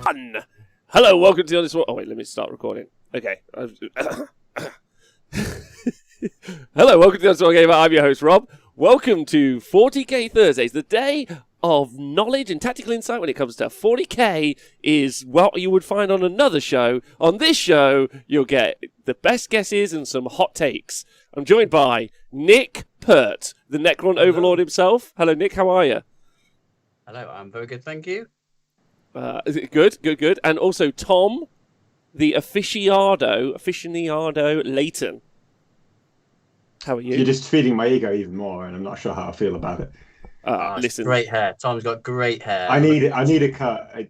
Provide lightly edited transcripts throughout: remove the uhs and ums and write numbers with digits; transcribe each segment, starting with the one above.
one. Hello, welcome to the Honest War. Oh, wait, let me start recording. Okay. Hello, welcome to the Honest War Gamer. I'm your host, Rob. Welcome to 40k Thursdays. The day of knowledge and tactical insight when it comes to 40k is what you would find on another show. On this show, you'll get the best guesses and some hot takes. I'm joined by Nick Pert, the Necron Overlord himself. Hello, Nick. How are you? Hello, I'm very good, thank you. Good. And also Tom, the aficionado Leighton. How are you? You're just feeding my ego even more, and I'm not sure how I feel about it. Listen, great hair. Tom's got great hair. I need a cut. I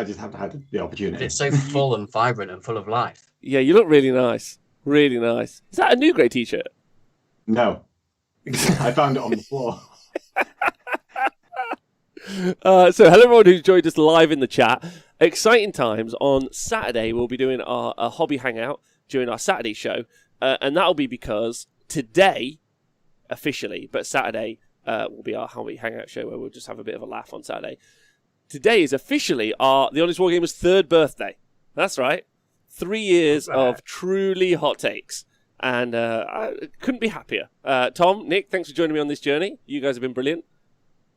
just haven't had the opportunity. It's so full and vibrant and full of life. Yeah, you look really nice. Really nice. Is that a new grey t-shirt? No. I found it on the floor. So hello everyone who's joined us live in the chat. Exciting times. On Saturday we'll be doing our hobby hangout during our Saturday show, and that'll be because today, officially, but Saturday will be our hobby hangout show where we'll just have a bit of a laugh on Saturday. Today is officially the Honest Wargamer's 3rd birthday. That's right. 3 years of truly hot takes. and I couldn't be happier. Tom, Nick, thanks for joining me on this journey. You guys have been brilliant.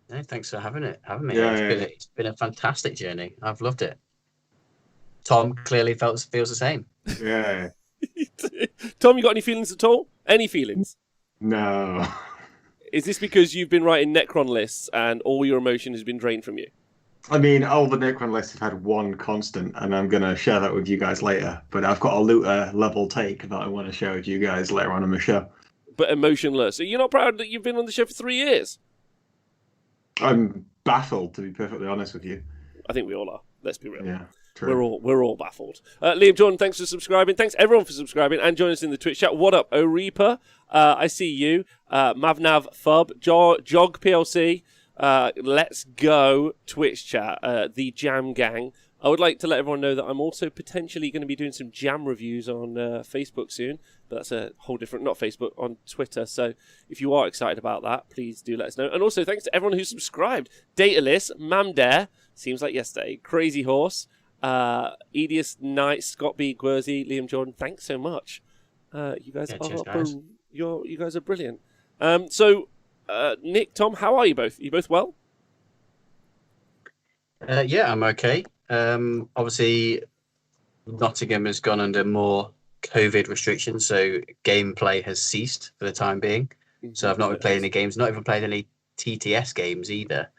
No, thanks for having me. Yeah, It's been a fantastic journey. I've loved it. Tom clearly feels the same. Yeah. Tom, you got any feelings at all? Any feelings? No. Is this because you've been writing Necron lists and all your emotion has been drained from you? I mean, all the Necron lists have had one constant, and I'm going to share that with you guys later. But I've got a looter level take that I want to share with you guys later on in the show. But emotionless. So you're not proud that you've been on the show for 3 years? I'm baffled, to be perfectly honest with you. I think we all are. Let's be real. Yeah, true. We're all baffled. Liam Jordan, thanks for subscribing. Thanks everyone for subscribing and joining us in the Twitch chat. What up, O Reaper? I see you. Mavnav Fub, Jog PLC. Let's go Twitch chat. The Jam Gang. I would like to let everyone know that I'm also potentially going to be doing some jam reviews on Facebook soon, but that's a whole different, not Facebook, on Twitter. So if you are excited about that, please do let us know. And also thanks to everyone who subscribed. Dataless, Mamdare, seems like yesterday, Crazy Horse, Edius Knight, Scott B. Gwerzy, Liam Jordan, thanks so much. You guys cheers, guys. You guys are brilliant. Nick, Tom, how are you both? Are you both well? Yeah, I'm okay. Obviously, Nottingham has gone under more COVID restrictions, so gameplay has ceased for the time being. So I've not been playing any games, not even played any TTS games either.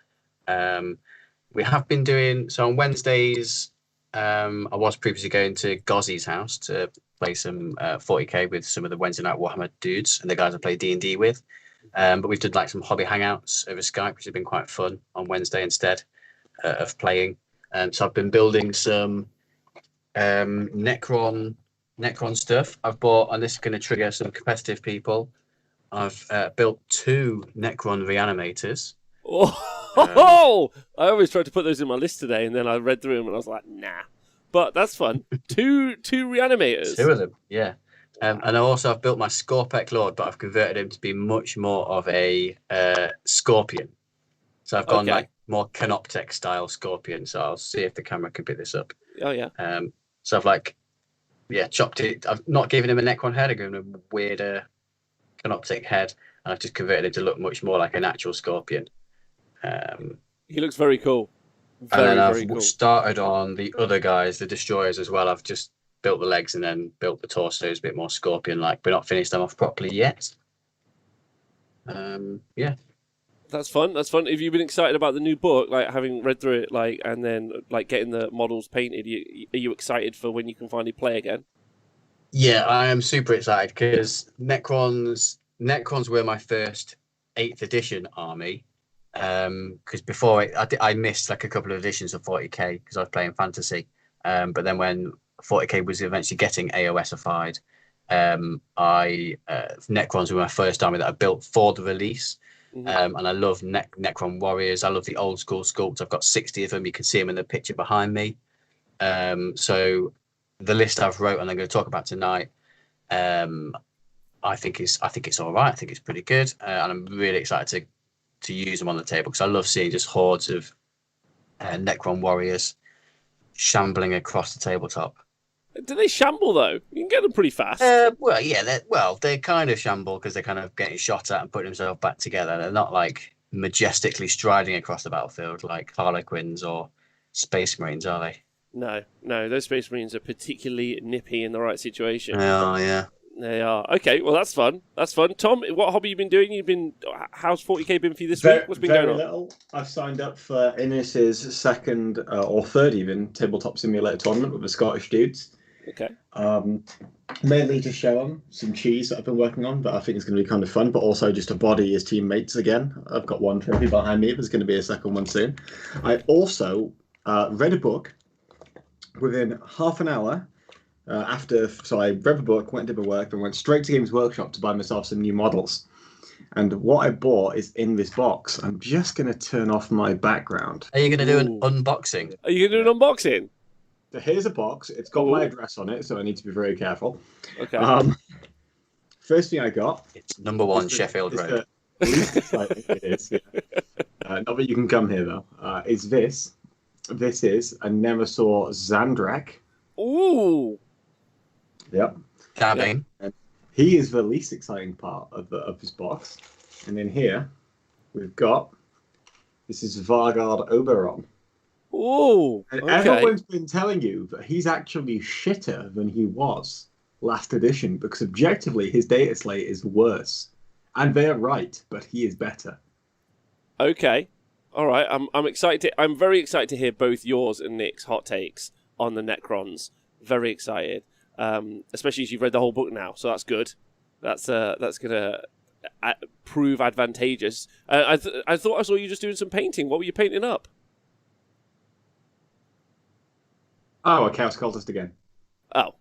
We have been doing, so on Wednesdays, I was previously going to Gozzy's house to play some 40k with some of the Wednesday Night Warhammer dudes and the guys I play D&D with. But we've done like some hobby hangouts over Skype, which has been quite fun on Wednesday instead of playing. So I've been building some Necron stuff. I've bought, and this is going to trigger some competitive people. I've built 2 Necron reanimators. Oh, I always tried to put those in my list today, and then I read through them and I was like, nah. But that's fun. two reanimators. 2 of them, yeah. And I've built my Scorpec Lord, but I've converted him to be much more of a Scorpion. So I've gone like more Canoptech style Scorpion. So I'll see if the camera can pick this up. Oh yeah. So I've chopped it. I've not given him a Necron head. I've given him a weirder Canoptech head, and I've just converted it to look much more like an actual Scorpion. He looks very cool. Very I've started on the other guys, the Destroyers as well. I've just built the legs and then built the torsos a bit more Scorpion-like, but not finished them off properly yet. Yeah. That's fun. Have you been excited about the new book, like having read through it, like, and then like getting the models painted? Are you excited for when you can finally play again? Yeah, I am super excited because Necrons were my first 8th edition army. Because before I missed like a couple of editions of 40k because I was playing fantasy. But then when 40k was eventually getting AOSified, Necrons were my first army that I built for the release. Mm-hmm. And I love Necron warriors. I love the old school sculpts. I've got 60 of them. You can see them in the picture behind me. So the list I've wrote and I'm going to talk about tonight, I think it's all right. I think it's pretty good, and I'm really excited to use them on the table because I love seeing just hordes of Necron warriors shambling across the tabletop. Do they shamble though? You can get them pretty fast. Well, yeah, they kind of shamble because they're kind of getting shot at and putting themselves back together. They're not like majestically striding across the battlefield like Harlequins or Space Marines, are they? No, those Space Marines are particularly nippy in the right situation. Oh, yeah. They are. Okay, well, that's fun. Tom, what hobby you been doing? How's 40k been for you this week? What's been going on? Very little. I've signed up for Innes's second or third even tabletop simulator tournament with the Scottish dudes. Okay. Mainly to show them some cheese that I've been working on that I think is going to be kind of fun, but also just to body his teammates again. I've got one trophy behind me. There's going to be a second one soon. I also read a book within half an hour. So I read the book, went to the work, and went straight to Games Workshop to buy myself some new models. And what I bought is in this box. I'm just going to turn off my background. Are you going to do an unboxing? Are you going to do an unboxing? So here's a box. It's got my address on it, so I need to be very careful. Okay. First thing I got. It's number 1 Sheffield Road. It is. Yeah. Not that you can come here though. Is this? This is a Nemesaur Zandrak. Ooh. Yep. Cabin. He is the least exciting part of this box. And in here, we've got, this is Vargard Oberon. Oh, And okay. everyone's been telling you that he's actually shitter than he was last edition, because objectively his data slate is worse. And they're right, but he is better. Okay. All right. I'm excited. I'm very excited to hear both yours and Nick's hot takes on the Necrons. Very excited. Especially as you've read the whole book now, so that's good. That's gonna prove advantageous. I thought I saw you just doing some painting. What were you painting up? Oh, a Chaos Cultist again. Oh.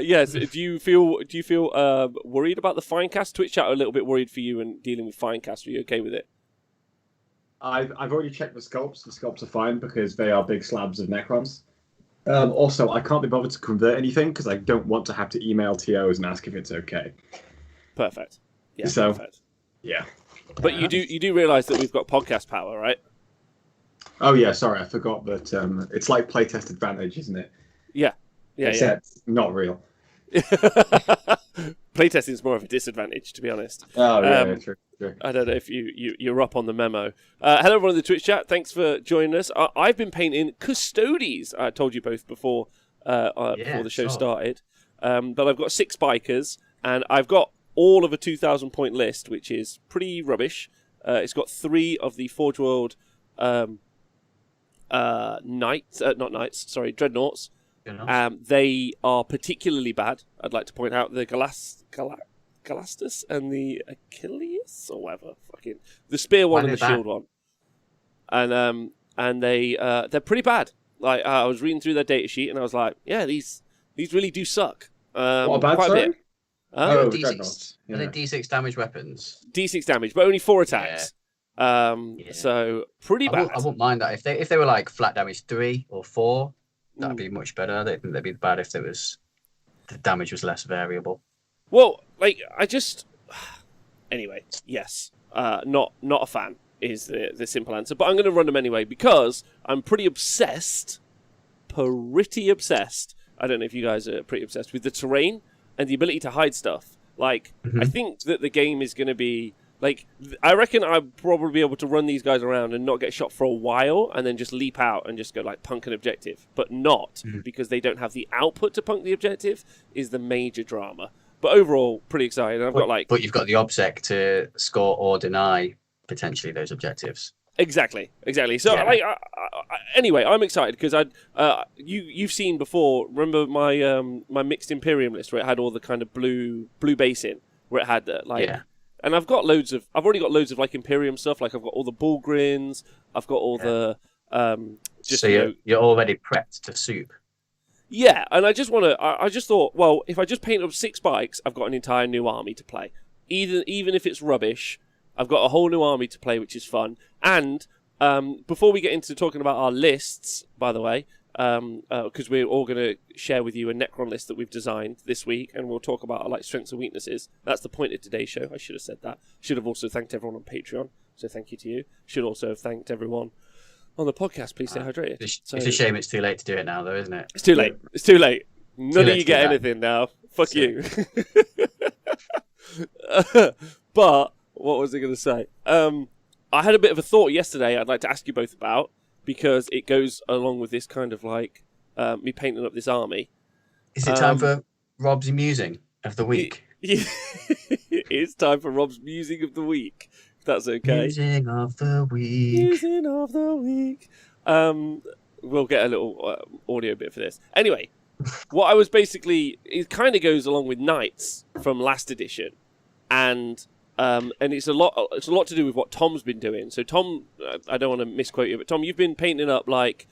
Yes. Do you feel worried about the Finecast? Twitch chat are a little bit worried for you and dealing with Finecast. Are you okay with it? I've already checked the sculpts. The sculpts are fine because they are big slabs of Necrons. Also, I can't be bothered to convert anything because I don't want to have to email TOs and ask if it's okay. Perfect. Yeah. So, perfect. Yeah. But you do realise that we've got podcast power, right? Oh yeah, sorry, I forgot that it's like playtest advantage, isn't it? Yeah. Except not real. Playtesting is more of a disadvantage, to be honest. Oh yeah, true. I don't know if you're up on the memo. Hello everyone in the Twitch chat. Thanks for joining us. I've been painting Custodes. I told you both before the show started. But I've got 6 bikers, and I've got all of a 2,000 point list, which is pretty rubbish. It's got 3 of the Forge World dreadnoughts. They are particularly bad. I'd like to point out the Galastus and the Achilles or whatever, the spear one and the shield one, and they're pretty bad. Like I was reading through their data sheet and I was like, yeah, these really do suck. What about quite a bit. D6. Are they D6 damage weapons? D6 damage, but only 4 attacks. So pretty bad. I wouldn't mind that if they were like flat damage 3 or 4. That'd be much better. I don't think they'd be bad if the damage was less variable. Well, anyway, yes, not a fan is the simple answer. But I'm going to run them anyway because I'm pretty obsessed. I don't know if you guys are pretty obsessed with the terrain and the ability to hide stuff. Like, I think that the game is going to be like, I reckon I'll probably be able to run these guys around and not get shot for a while and then just leap out and just go like punk an objective, but not because they don't have the output to punk the objective is the major drama. But overall, pretty excited. But you've got the obsec to score or deny potentially those objectives. Exactly. So anyway, I'm excited because you've seen before. Remember my mixed Imperium list where it had all the kind of blue base in, where it had And I've already got loads of like Imperium stuff. Like I've got all the Bullgrins. I've got all the you're already prepped to soup. Yeah, and I just thought, well, if I just paint up 6 bikes, I've got an entire new army to play. Even if it's rubbish, I've got a whole new army to play, which is fun. And before we get into talking about our lists, by the way, because we're all going to share with you a Necron list that we've designed this week, and we'll talk about our strengths and weaknesses. That's the point of today's show. I should have said that. Should have also thanked everyone on Patreon, so thank you to you. Should also have thanked everyone on the podcast. Please stay hydrated. It's a shame it's too late to do it now, though, isn't it? It's too late. None of you get anything now. Fuck you. But what was I going to say? I had a bit of a thought yesterday I'd like to ask you both about, because it goes along with this kind of me painting up this army. Is it time for Rob's musing of the week? It is time for Rob's musing of the week. If that's okay. Musing of the week. We'll get a little audio bit for this. Anyway, what I was it kind of goes along with Knights from last edition, and it's a lot to do with what Tom's been doing. So Tom, I don't want to misquote you, but Tom, you've been painting up like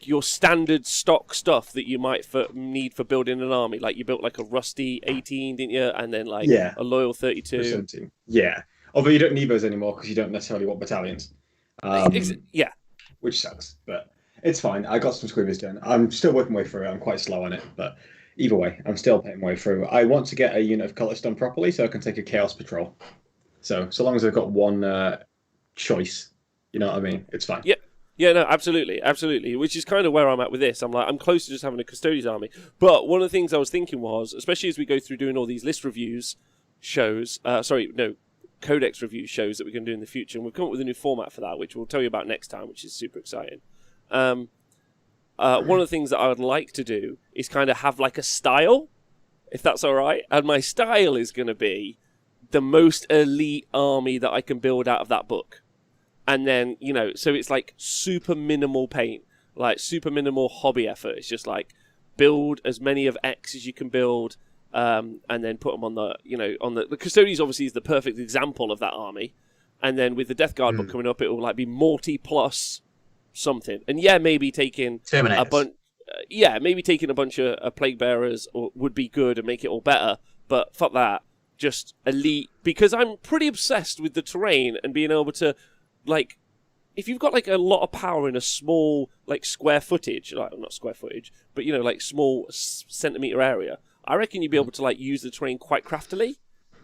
your standard stock stuff that you might need for building an army. Like you built like a rusty 18, didn't you? And then a loyal 32. Yeah. Although you don't need those anymore because you don't necessarily want battalions. Yeah. Which sucks, but it's fine. I got some squibbies done. I'm still working my way through it. I'm quite slow on it, but either way, I'm still painting my way through. I want to get a unit of cultists done properly so I can take a chaos patrol. So long as I've got one choice, you know what I mean? It's fine. Yeah. Yeah, no, absolutely, absolutely. Which is kind of where I'm at with this. I'm close to just having a Custodes army. But one of the things I was thinking was, especially as we go through doing all these list reviews codex review shows that we're going to do in the future, and we've come up with a new format for that, which we'll tell you about next time, which is super exciting. One of the things that I would like to do is kind of have like a style, if that's all right. And my style is going to be the most elite army that I can build out of that book. And then, so it's like super minimal paint, like super minimal hobby effort. It's just like build as many of X as you can build, and then put them on the Custodes obviously is the perfect example of that army. And then with the Death Guard book coming up, it will like be Morty plus something. And maybe taking a bunch. Maybe taking a bunch of Plague Bearers would be good and make it all better. But fuck that, just elite, because I'm pretty obsessed with the terrain and being able to, like, if you've got like a lot of power in a small like square footage, like not square footage, but like small centimeter area, I reckon you'd be able to like use the terrain quite craftily,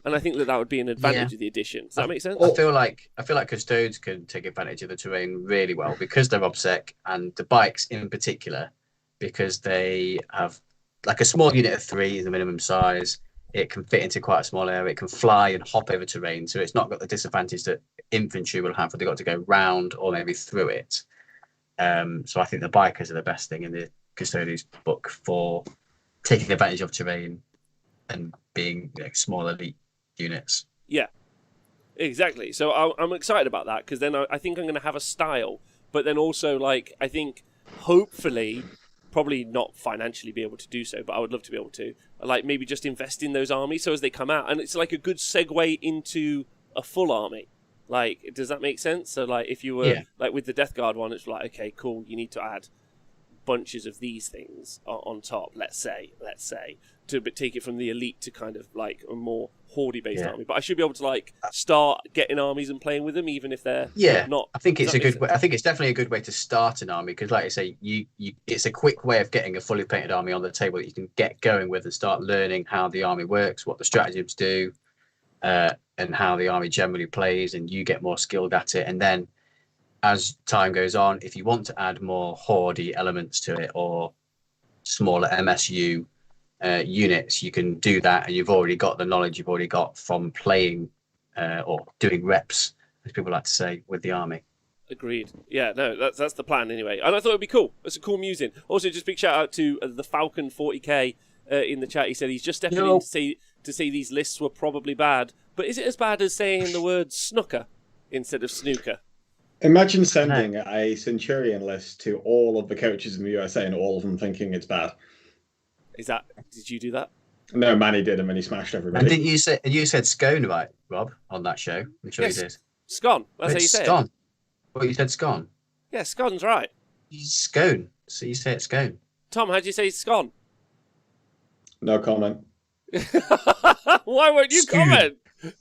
and I think that would be an advantage of the edition. Does that make sense? I feel like Custodes can take advantage of the terrain really well because they're OBSEC, and the bikes in particular, because they have like a small unit of 3 is the minimum size. It can fit into quite a small area. It can fly and hop over terrain, so it's not got the disadvantage that infantry will have, where they've got to go round or maybe through it. So I think the bikers are the best thing in the Custodes book for taking advantage of terrain and being small elite units. Yeah, exactly. So I'm excited about that, because then I think I'm going to have a style, but then also like I think hopefully, probably not financially be able to do so, but I would love to be able to, like maybe just invest in those armies so as they come out, and it's like a good segue into a full army. Like, does that make sense? So like if you were like with the Death Guard one, it's like, okay, cool, you need to add bunches of these things on top, let's say, to take it from the elite to kind of like a more horde based army. But I should be able to like start getting armies and playing with them, even if they're not. I think it's a good way. I think it's definitely a good way to start an army, because like I say, it's a quick way of getting a fully painted army on the table that you can get going with and start learning how the army works, what the stratagems do, and how the army generally plays, and you get more skilled at it. And then as time goes on, if you want to add more horde elements to it or smaller MSU units, you can do that, and you've already got the knowledge you've already got from playing or doing reps, as people like to say, with the army. Agreed. Yeah, no, that's the plan anyway. And I thought it'd be cool. It's a cool musing. Also, just big shout out to the Falcon 40k in the chat. He said he's just stepping in to say these lists were probably bad. But is it as bad as saying the word snooker instead of snooker? Imagine sending a Centurion list to all of the coaches in the USA and all of them thinking it's bad. Did you do that? No, Manny did, and then he smashed everybody. And didn't you said scone, right, Rob, on that show? I'm sure you did. Scone. That's how you say scone. it. Well, you said scone. Yeah, scone's right. Scone. So you say it's scone. Tom, how do you say scone? No comment. Why won't you comment?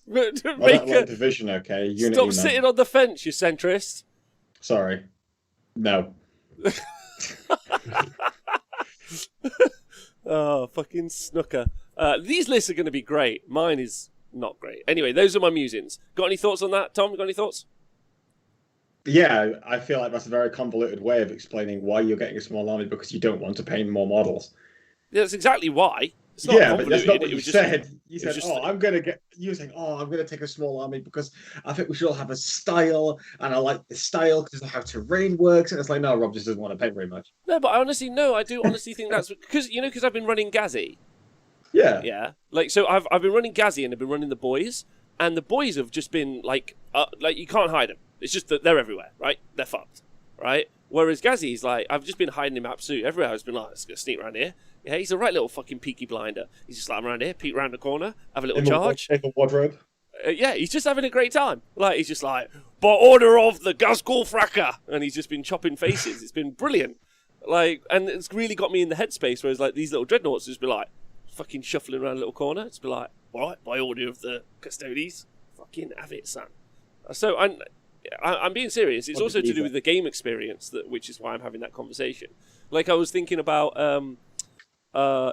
Division, okay. Unity, stop sitting on the fence, you centrist. Sorry. No. Oh, fucking snooker. These lists are going to be great. Mine is not great. Anyway, those are my musings. Got any thoughts on that, Tom? Got any thoughts? Yeah, I feel like that's a very convoluted way of explaining why you're getting a small army, because you don't want to paint more models. Yeah, that's exactly why. It's not but that's not what you said. You said, I'm going to take a small army because I think we should all have a style, and I like the style because of how terrain works. And it's like, no, Rob just doesn't want to paint very much. No, but I do honestly think that's because I've been running Ghazi. Yeah. Yeah. Like, so I've been running Ghazi and I've been running the boys, and the boys have just been like you can't hide them. It's just that they're everywhere, right? They're fucked, right? Whereas Ghazi's like, I've just been hiding him absolutely everywhere. I've been like, let's go sneak around here. Yeah, he's a right little fucking peaky blinder. He's just like, I'm around here, peek around the corner, have a little charge. In the wardrobe. Yeah, he's just having a great time. Like, he's just like, by order of the Gazgul Fracker, and he's just been chopping faces. It's been brilliant. Like, and it's really got me in the headspace, whereas like these little dreadnoughts just be like, fucking shuffling around a little corner. It's be like, right, by order of the Custodes, fucking have it, son. So I'm being serious. It's also to do with the game experience, which is why I'm having that conversation. Like, I was thinking about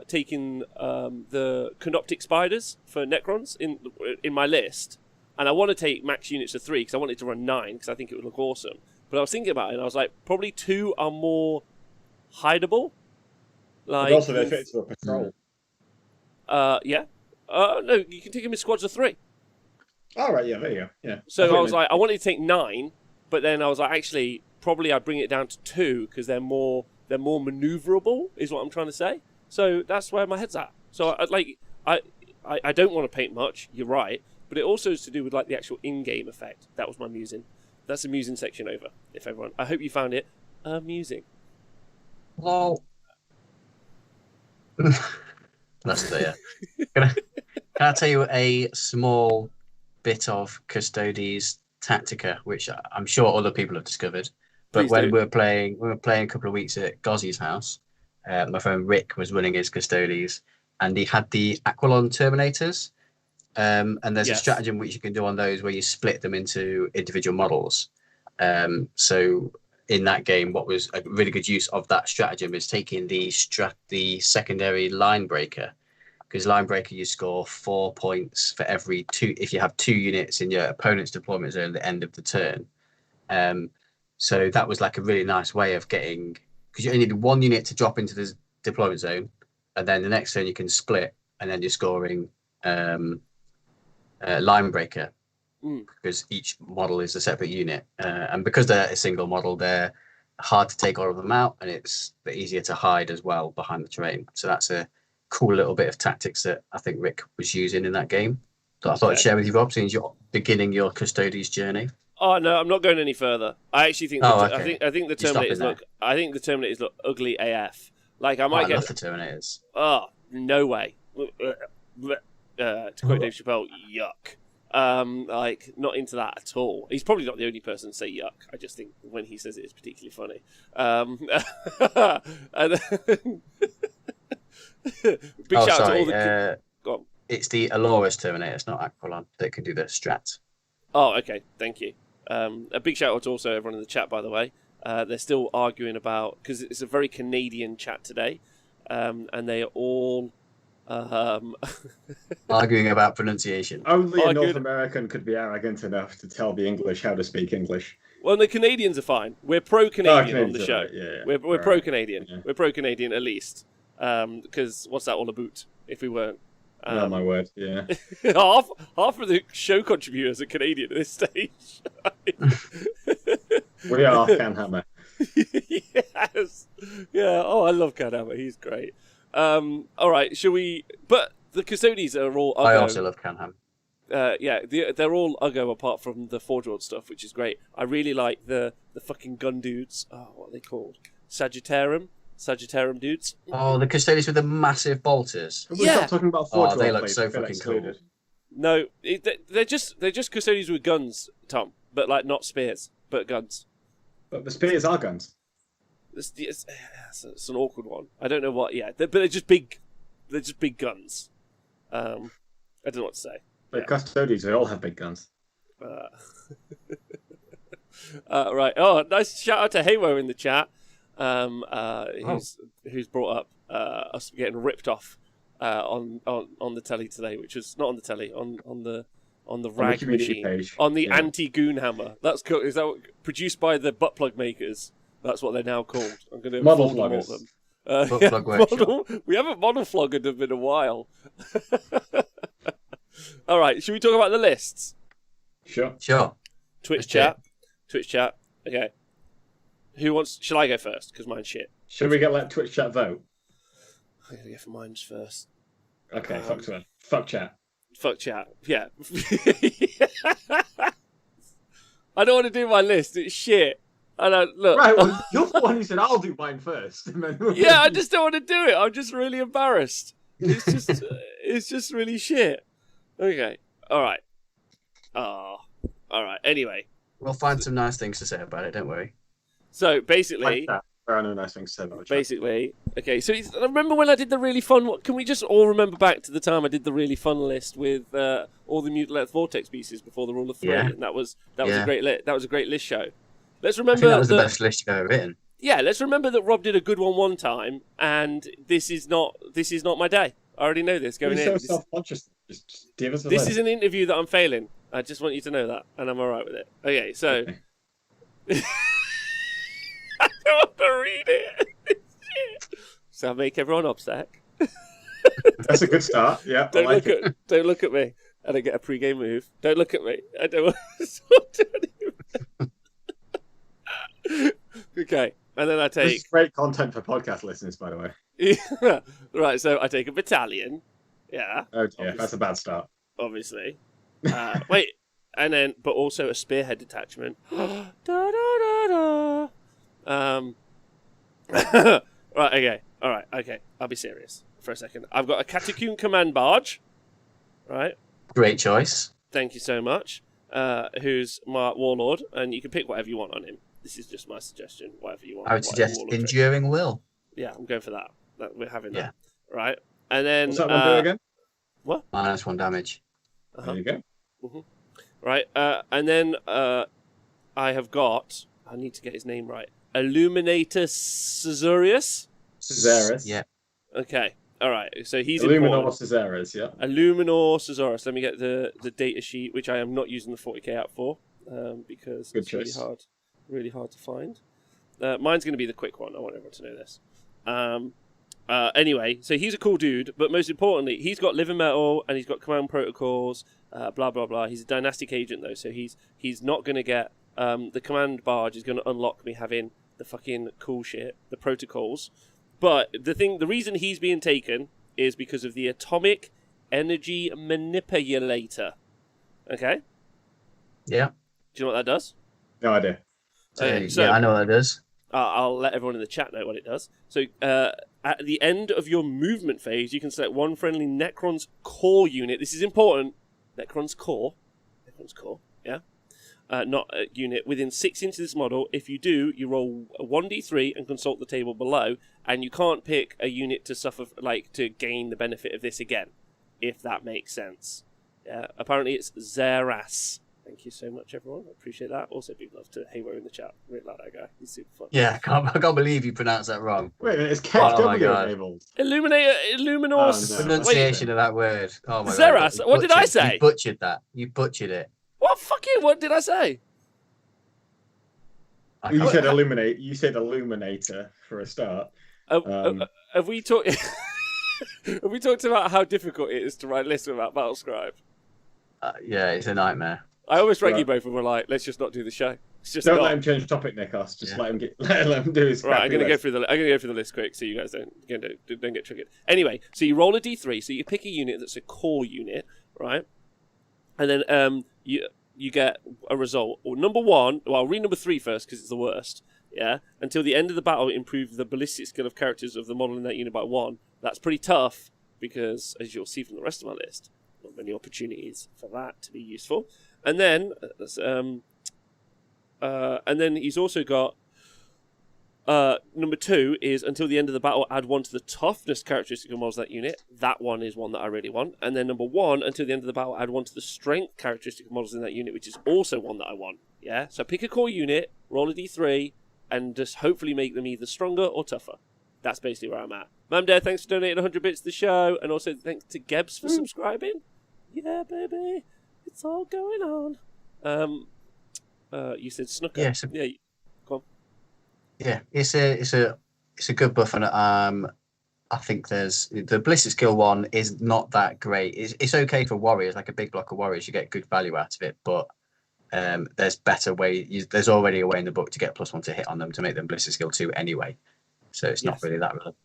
taking the Canoptic Spiders for Necrons in my list, and I want to take max units of 3 because I wanted to run 9 because I think it would look awesome. But I was thinking about it, and I was like, probably 2 are more hideable. Like, But also, they fit into a patrol. Yeah. No, you can take them in squads of 3. All right, yeah, there you go. Yeah. So I was like, I wanted to take 9, but then I was like, actually, probably I'd bring it down to 2 because they're more maneuverable, is what I'm trying to say. So that's where my head's at. So I don't want to paint much. You're right, but it also is to do with like the actual in-game effect. That was my musing. That's the musing section over. If everyone, I hope you found it amusing. Well, that's the. Can I tell you a small bit of Custodes Tactica, which I'm sure other people have discovered. But Please when do. we were playing a couple of weeks at Gozzy's house, my friend Rick was running his Custodes, and he had the Aquilon Terminators. And there's a Yes. stratagem which you can do on those where you split them into individual models. So in that game, what was a really good use of that stratagem is taking the secondary line breaker, because line breaker you score 4 points for every 2 if you have 2 units in your opponent's deployment zone at the end of the turn. So that was like a really nice way of getting, because you only need 1 unit to drop into the deployment zone, and then the next turn you can split, and then you're scoring line breaker, because each model is a separate unit, and because they're a single model, they're hard to take all of them out, and it's easier to hide as well behind the terrain. So that's a cool little bit of tactics that I think Rick was using in that game that I thought I'd share with you, Rob, since you're beginning your Custodes journey. Oh no, I'm not going any further. I actually think Okay. I think the Terminators look ugly AF. Like I might I love the Terminators. Oh, no way. To quote Dave Chappelle, yuck. Like, not into that at all. He's probably not the only person to say yuck. I just think when he says it, it's particularly funny. And then big shout out to all the... Go on. It's the Aloris Terminators, not Aquilon, that can do the strats. Oh, okay. Thank you. A big shout out to also everyone in the chat, by the way. They're still arguing about... Because it's a very Canadian chat today. And they are all... arguing about pronunciation. Only a North American could be arrogant enough to tell the English how to speak English. Well, the Canadians are fine. We're pro-Canadian on the show. Right. Yeah. We're pro-Canadian. Yeah. We're pro-Canadian at least. Because what's that all about? If we weren't, Oh my word! Yeah. half of the show contributors are Canadian at this stage. We are Canhammer. Yes. Yeah. Oh, I love Canhammer. He's great. All right. Shall we? But the Custodes are all. I also love Canham. Yeah, they're all Uggo apart from the Forge World stuff, which is great. I really like the fucking gun dudes. Oh, what are they called? Sagittarium dudes. Oh, the Custodes with the massive bolters. We stopped talking about Forge World, they look please. so I feel fucking cool. excluded. No, they're just Custodes with guns, Tom, but like not spears, but guns. But the spears are guns. It's an awkward one. I don't know what. Yeah, but they're just big. They're just big guns. I don't know what to say. But Custodes, they all have big guns. Right. Oh, nice shout out to Haywo in the chat. Who's brought up us getting ripped off on the telly today, which was not on the telly, on the rag machine, page. on the anti-goon hammer. That's cool. Is that produced by the butt plug makers? That's what they're now called. I'm going to Model them. Butt plug workshop. We haven't model flogged them in a while. All right, should we talk about the lists? Sure. Twitch Okay. chat. Okay. Who wants? Shall I go first? Because mine's shit. Should we let Twitch chat vote? I'm gonna go for mine's first. Okay, fuck chat. Fuck chat. Yeah. I don't want to do my list. It's shit. I don't look. Right, well, you're the one who said I'll do mine first. And then Yeah, I just don't want to do it. I'm just really embarrassed. It's just really shit. Okay. All right. Oh. All right. Anyway. We'll find some nice things to say about it. Don't worry. So basically. Like that. There are no nice things to say about chat. Basically, okay, so remember when I did the really fun one? Can we just all remember back to the time I did the really fun list with all the Mutileth Vortex pieces before the Rule of Three? Yeah. And that was a great list show. Let's I remember think that was the best list you've ever written. Yeah, let's remember that Rob did a good one time, and this is not my day. I already know this going You're in. so self-conscious. Just give us a This list. is an interview that I'm failing. I just want you to know that, and I'm all right with it. Okay, so. want to read it. So I make everyone upset. That's a good start. Yeah, Don't look at me. And I get a pre-game move. Don't look at me. I don't want to do anything. Okay, and then I This take. is great content for podcast listeners, by the way. Right, so I take a battalion. Yeah. Oh dear, that's a bad start. Obviously. Wait, and then, but also a spearhead detachment. Da, da, da, da. Right, okay. All right, okay. I'll be serious for a second. I've got a Catacomb Command Barge. Right. Great choice. Thank you so much. Who's my warlord, and you can pick whatever you want on him. This is just my suggestion. Whatever you want. I would suggest Enduring Will. Yeah, I'm going for that. We're having that. Right. And then. What's that one do again? What? -1 damage. There you go. Mm-hmm. Right. And then I have got. I need to get his name right. Illuminator Caesarius. Caesarius. Yeah. Okay. All right. So he's Illuminor important. Caesarius, yeah. Illuminor Caesarius. Let me get the data sheet, which I am not using the 40k app for, because Good it's choice. really hard to find. Mine's going to be the quick one. I want everyone to know this. Anyway, so he's a cool dude, but most importantly, he's got living metal and he's got command protocols. Blah blah blah. He's a dynastic agent though, so he's not going to get the command barge is going to unlock me having the fucking cool shit, the protocols. But the reason he's being taken is because of the atomic energy manipulator. Okay? Yeah. Do you know what that does? No idea. Okay, so yeah, I know what it does. I'll let everyone in the chat know what it does. So at the end of your movement phase, you can select one friendly Necron's core unit. This is important. Necron's core, yeah? Not a unit within 6 inches of this model. If you do, you roll a 1d3 and consult the table below, and you can't pick a unit to suffer, to gain the benefit of this again, if that makes sense. Yeah. Apparently, it's Zeras. Thank you so much, everyone. I appreciate that. Also, big love to Haywire in the chat. Really like that guy. He's super fun. Yeah, I can't believe you pronounced that wrong. Wait a minute, is Oh my KW God. enabled? Illuminor. Oh, no. Pronunciation of that word. Oh my Zeras, God. what did I say? You butchered that. You butchered it. What fucking? What did I say? You said illuminate. You said illuminator for a start. Have we talked? Have we talked about how difficult it is to write lists without Battlescribe? Yeah, it's a nightmare. I always rang Right. you both and we're like, let's just not do the show. It's just Don't not. let him change topic, Nikos. Just Yeah. let him do his. Right, I'm crappy gonna go list. through the list quick so you guys don't get triggered. Anyway, so you roll a d3, so you pick a unit that's a core unit, right? And then you get a result. Or number one, well, I'll read number 3 first because it's the worst. Yeah, until the end of the battle, improve the ballistic skill of characters of the model in that unit by 1. That's pretty tough because, as you'll see from the rest of my list, not many opportunities for that to be useful. And then he's also got number 2 is until the end of the battle, add 1 to the toughness characteristic of models of that unit. That one is one that I really want. And then number 1, until the end of the battle, add 1 to the strength characteristic of models in that unit, which is also one that I want. Yeah, so pick a core unit, roll a d3, and just hopefully make them either stronger or tougher. That's basically where I'm at. Mamdare, thanks for donating 100 bits to the show, and also thanks to Gebs for subscribing. Yeah, baby, it's all going on. You said snooker. Yeah, Yeah, go on. Yeah, it's a good buff, and I think there's the ballistic skill one is not that great. It's okay for warriors, like a big block of warriors, you get good value out of it, but there's better way. There's already a way in the book to get +1 to hit on them to make them ballistic skill 2 anyway, so it's not really that relevant.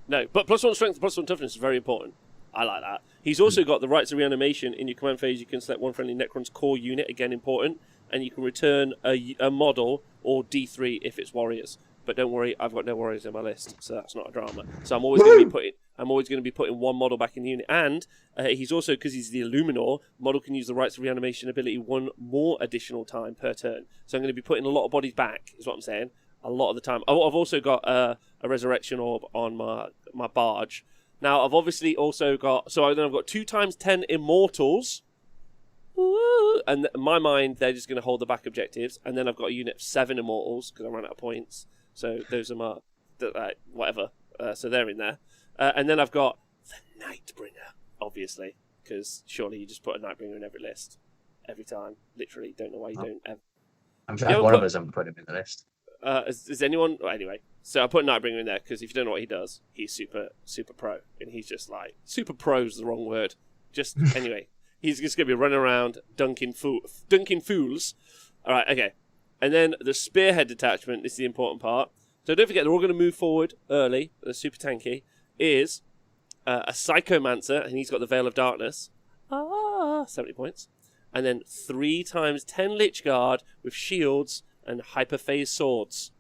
No, but +1 strength, +1 toughness is very important. I like that. He's also got the rights of reanimation. In your command phase, you can select one friendly Necron's core unit, again important, and you can return a model or D3 if it's warriors. But don't worry, I've got no warriors in my list, so that's not a drama. So I'm always going to be putting one model back in the unit, and he's also, because he's the Illuminor, model can use the rights of reanimation ability 1 more additional time per turn. So I'm going to be putting a lot of bodies back, is what I'm saying, a lot of the time. I've also got a resurrection orb on my barge. Now I've obviously also got, so then I've got 2 times 10 immortals. Ooh, and in my mind, they're just going to hold the back objectives, and then I've got a unit of 7 immortals because I ran out of points. So those are my whatever. So they're in there, and then I've got the Nightbringer, obviously, because surely you just put a Nightbringer in every list, every time. Literally, don't know why you don't. I'm sure one of us haven't put him in the list. Is anyone... Well, anyway, so I put Nightbringer in there because if you don't know what he does, he's super pro. And he's just like... Super pro is the wrong word. Just, anyway. He's just going to be running around dunking fools. All right, okay. And then the Spearhead detachment, this is the important part. So don't forget, they're all going to move forward early. They're super tanky. Is a Psychomancer, and he's got the Veil of Darkness. 70 points. And then 3 times 10 Lich Guard with shields and hyperphase swords.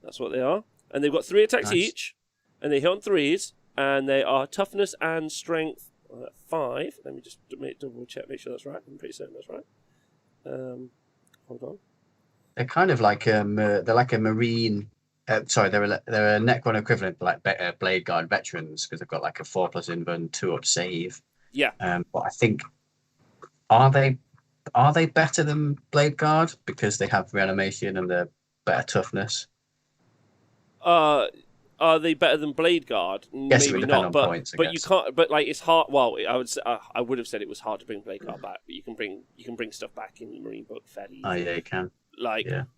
That's what they are. And they've got 3 attacks each. And they hit on 3s. And they are toughness and strength 5. Let me just double check, make sure that's right. I'm pretty certain that's right. Hold on. They're kind of like they're like a marine. Sorry, they're a Necron equivalent, like Blade Guard veterans, because they've got like a 4+ invuln, 2+ save. Yeah. But I think are they better than Blade Guard because they have reanimation and they're better toughness? Are they better than Blade Guard? Yes, maybe it would not. depend But on points, I but you guess. can't. But like it's hard. Well, I would have said it was hard to bring Blade Guard back, but you can bring stuff back in the Marine book fairly easily. Oh yeah, you can.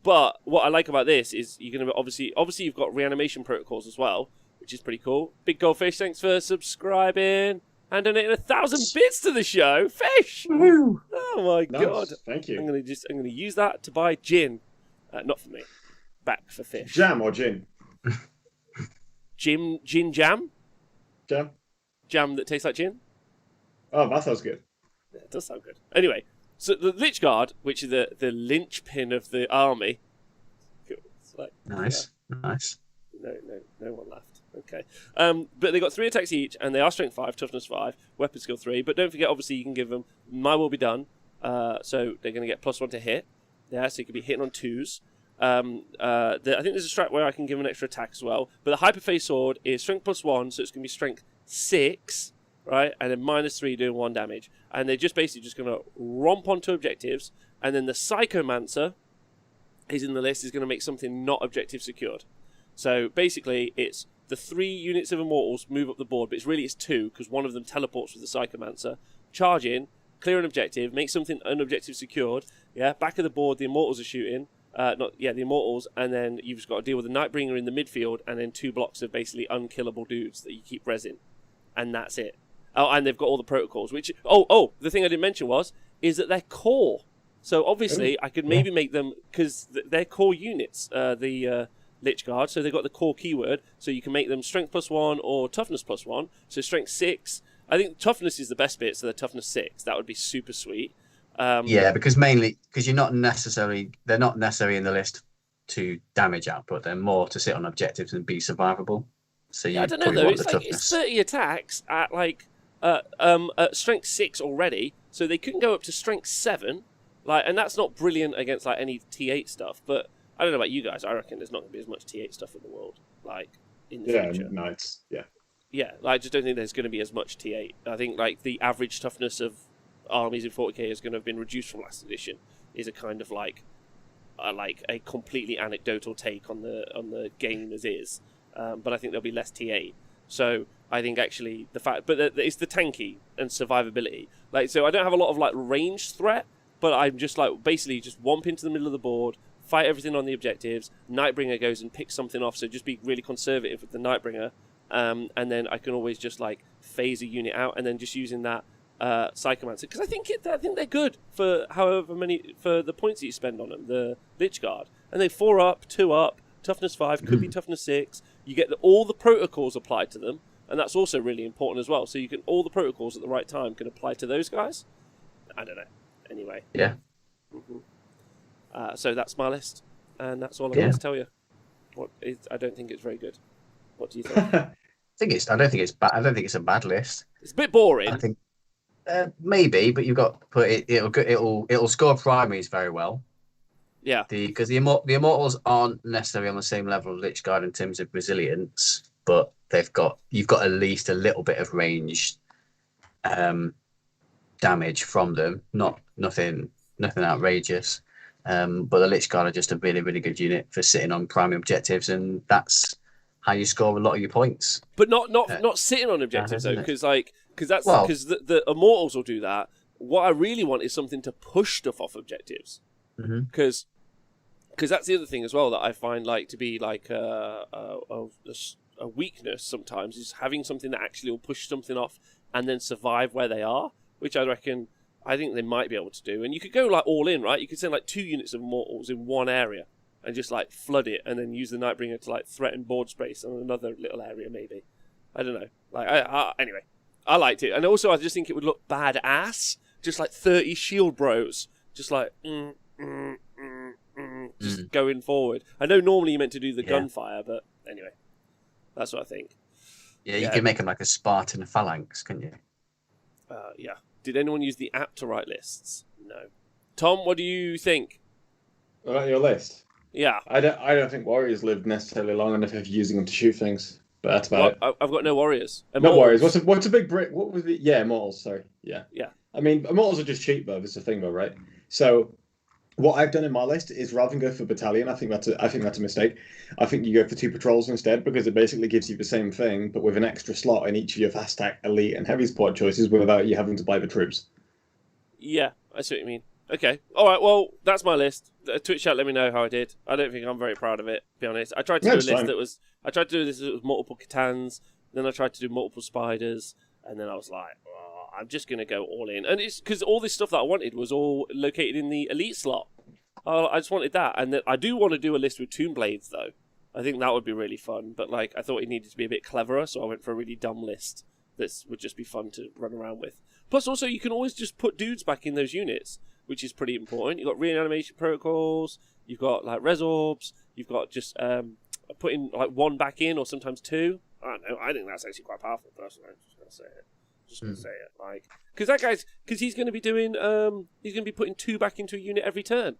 But what I like about this is you're going to obviously you've got reanimation protocols as well, which is pretty cool. Big Goldfish, thanks for subscribing and donating 1,000 bits to the show. Fish! Woo-hoo. Oh my god! Thank you. I'm gonna use that to buy gin, not for me, back for Fish. Jam or gin? Gin jam that tastes like gin. Oh, that sounds good. Yeah, it does sound good. Anyway, so the Lich Guard, which is the linchpin of the army. It's like, Nice. No one laughed. Okay. But they got 3 attacks each, and they are strength 5, toughness 5, weapon skill 3. But don't forget, obviously, you can give them My Will Be Done. So they're going to get +1 to hit. Yeah, so you could be hitting on 2s. I think there's a strat where I can give an extra attack as well. But the Hyperphase Sword is strength +1, so it's going to be strength 6, right? And then -3 doing 1 damage. And they're just basically just going to romp onto objectives. And then the Psychomancer is in the list, is going to make something not objective secured. So basically, it's the 3 units of Immortals move up the board, but it's 2, because one of them teleports with the Psychomancer. Charge in, clear an objective, make something unobjective secured. Yeah, back of the board, the Immortals are shooting. The Immortals, and then you've just got to deal with the Nightbringer in the midfield, and then 2 blocks of basically unkillable dudes that you keep resin, and that's it. Oh, and they've got all the protocols, which the thing I didn't mention is that they're core. So obviously, I could maybe make them because they're core units, the Lich Guard. So they've got the core keyword, so you can make them strength +1 or toughness +1. So strength 6. I think toughness is the best bit, so they're toughness 6. That would be super sweet. Because they're not necessarily in the list to damage output. They're more to sit on objectives and be survivable. So I don't know though. It's 30 attacks at at strength 6 already, so they couldn't go up to strength 7. And that's not brilliant against any T8 stuff. But I don't know about you guys. I reckon there's not going to be as much T8 stuff in the world in the future. Knights. Yeah. Yeah, I just don't think there's going to be as much T8. I think the average toughness of armies in 40k is going to have been reduced from last edition. Is a kind of a completely anecdotal take on the game as is. But I think there'll be less T8. So I think actually it's the tanky and survivability. So I don't have a lot of range threat, but I'm just basically just womp into the middle of the board, fight everything on the objectives. Nightbringer goes and picks something off, so just be really conservative with the Nightbringer, and then I can always just phase a unit out, and then just using that Psychomancer, because I think they're good for for the points that you spend on them. The Lich Guard, and they 4 up, 2 up, toughness 5, could be toughness 6. You get all the protocols applied to them, and that's also really important as well. So you can all the protocols at the right time can apply to those guys. I don't know. Anyway. Yeah. So that's my list, and that's all I want to tell you. I don't think it's very good. What do you think? I don't think it's bad. I don't think it's a bad list. It's a bit boring. I think maybe, but you've got to put it'll score primaries very well. Yeah. Because the Immortals aren't necessarily on the same level of Lich Guard in terms of resilience, but you've got at least a little bit of range damage from them. Nothing outrageous. But the Lich Guard are just a really, really good unit for sitting on primary objectives, and that's how you score a lot of your points. But not sitting on objectives though, because the Immortals will do that. What I really want is something to push stuff off objectives. Because because that's the other thing as well that I find like to be like a weakness sometimes is having something that actually will push something off and then survive where they are, which I think they might be able to do. And you could go like all in, right? You could send like 2 units of Mortals in one area and just like flood it, and then use the Nightbringer to like threaten board space on another little area maybe. I don't know. Like anyway, I liked it, and also I just think it would look badass, just like 30 shield bros, just like just going forward. I know normally you meant to do the gunfire, but anyway, that's what I think. Yeah, you can make them like a Spartan phalanx, couldn't you? Yeah. Did anyone use the app to write lists? No. Tom, what do you think? About your list? Yeah. I don't think warriors live necessarily long enough if you're using them to shoot things. But that's about it. I've got no warriors. No warriors. What's a big brick? What was the immortals? Sorry. Yeah. Yeah. I mean, immortals are just cheap though. That's the thing though, right? So what I've done in my list is rather than go for battalion, I think that's a mistake. I think you go for 2 patrols instead, because it basically gives you the same thing, but with an extra slot in each of your fast attack, elite, and heavy support choices without you having to buy the troops. Yeah, I see what you mean. Okay. All right, well, that's my list. Twitch chat, let me know how I did. I don't think I'm very proud of it, to be honest. I tried to do a list that was... I tried to do this with multiple Catans, then I tried to do multiple Spiders, and then I was like, I'm just going to go all in. And it's because all this stuff that I wanted was all located in the elite slot. I just wanted that. And then I do want to do a list with Tomb Blades, though. I think that would be really fun. But like, I thought it needed to be a bit cleverer, so I went for a really dumb list that would just be fun to run around with. Plus, also, you can always just put dudes back in those units, which is pretty important. You've got reanimation protocols, you've got like resorbs, you've got just putting like 1 back in, or sometimes 2. I don't know. I think that's actually quite powerful, personally. I'm just going to say it. Like, because he's going to be doing, he's going to be putting 2 back into a unit every turn.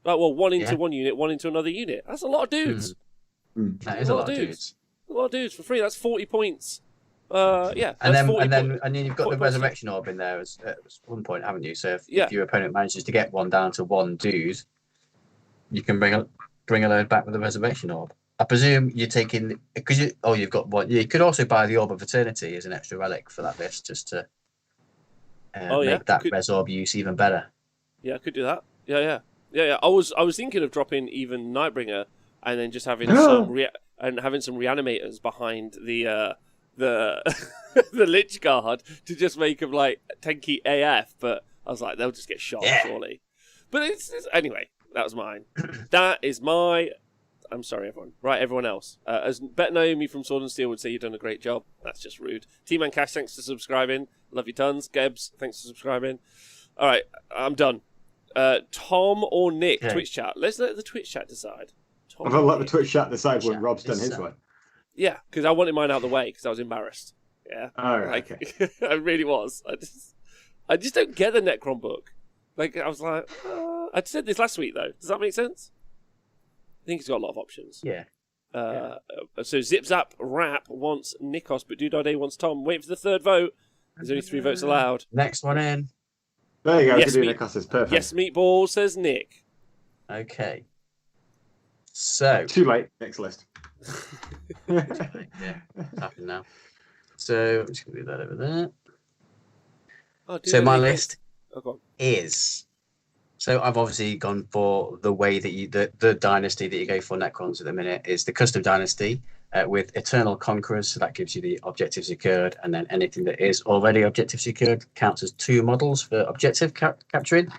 Like, well, 1 into one unit, 1 into another unit. That's a lot of dudes. That is a lot of dudes. A lot of dudes for free. That's 40 points. Yeah. And then you've got the resurrection orb in there at one point, haven't you? So if your opponent manages to get one down to 1 dude, you can bring a load back with the resurrection orb. I presume you're taking you've got 1. You could also buy the Orb of Eternity as an extra relic for that list, just to make that resorb use even better. Yeah, I could do that. Yeah. I was thinking of dropping even Nightbringer and then just having some reanimators behind the the Lich Guard to just make them like tanky AF. But I was like, they'll just get shot surely. But it's anyway. That was mine. That is my. I'm sorry, everyone. Right, everyone else. As Bet Naomi from Sword and Steel would say, you've done a great job. That's just rude. T-Man Cash, thanks for subscribing. Love you tons. Gebs, thanks for subscribing. All right, I'm done. Tom or Nick, Twitch chat. Let's let the Twitch chat decide. I'm going to let the Twitch chat decide when Rob's done his one. Yeah, because I wanted mine out of the way because I was embarrassed. Yeah. All right, okay. I really was. I just don't get the Necron book. Like, I was like, I said this last week, though. Does that make sense? I think it's got a lot of options. Yeah. So Zip Zap Rap wants Nikos, but Dudade wants Tom. Wait for the 3rd vote. There's only 3 votes allowed. Next one in. There you go. Yes, Nikos is perfect. Yes, Meatball, says Nick. Okay. So. Too late. Next list. Yeah, it's happened now. So I'm just going to do that over there. So my list is... So I've obviously gone for the way that the dynasty that you go for Necrons at the minute is the Custom Dynasty with Eternal Conquerors. So that gives you the objective secured, and then anything that is already objective secured counts as 2 models for objective capturing.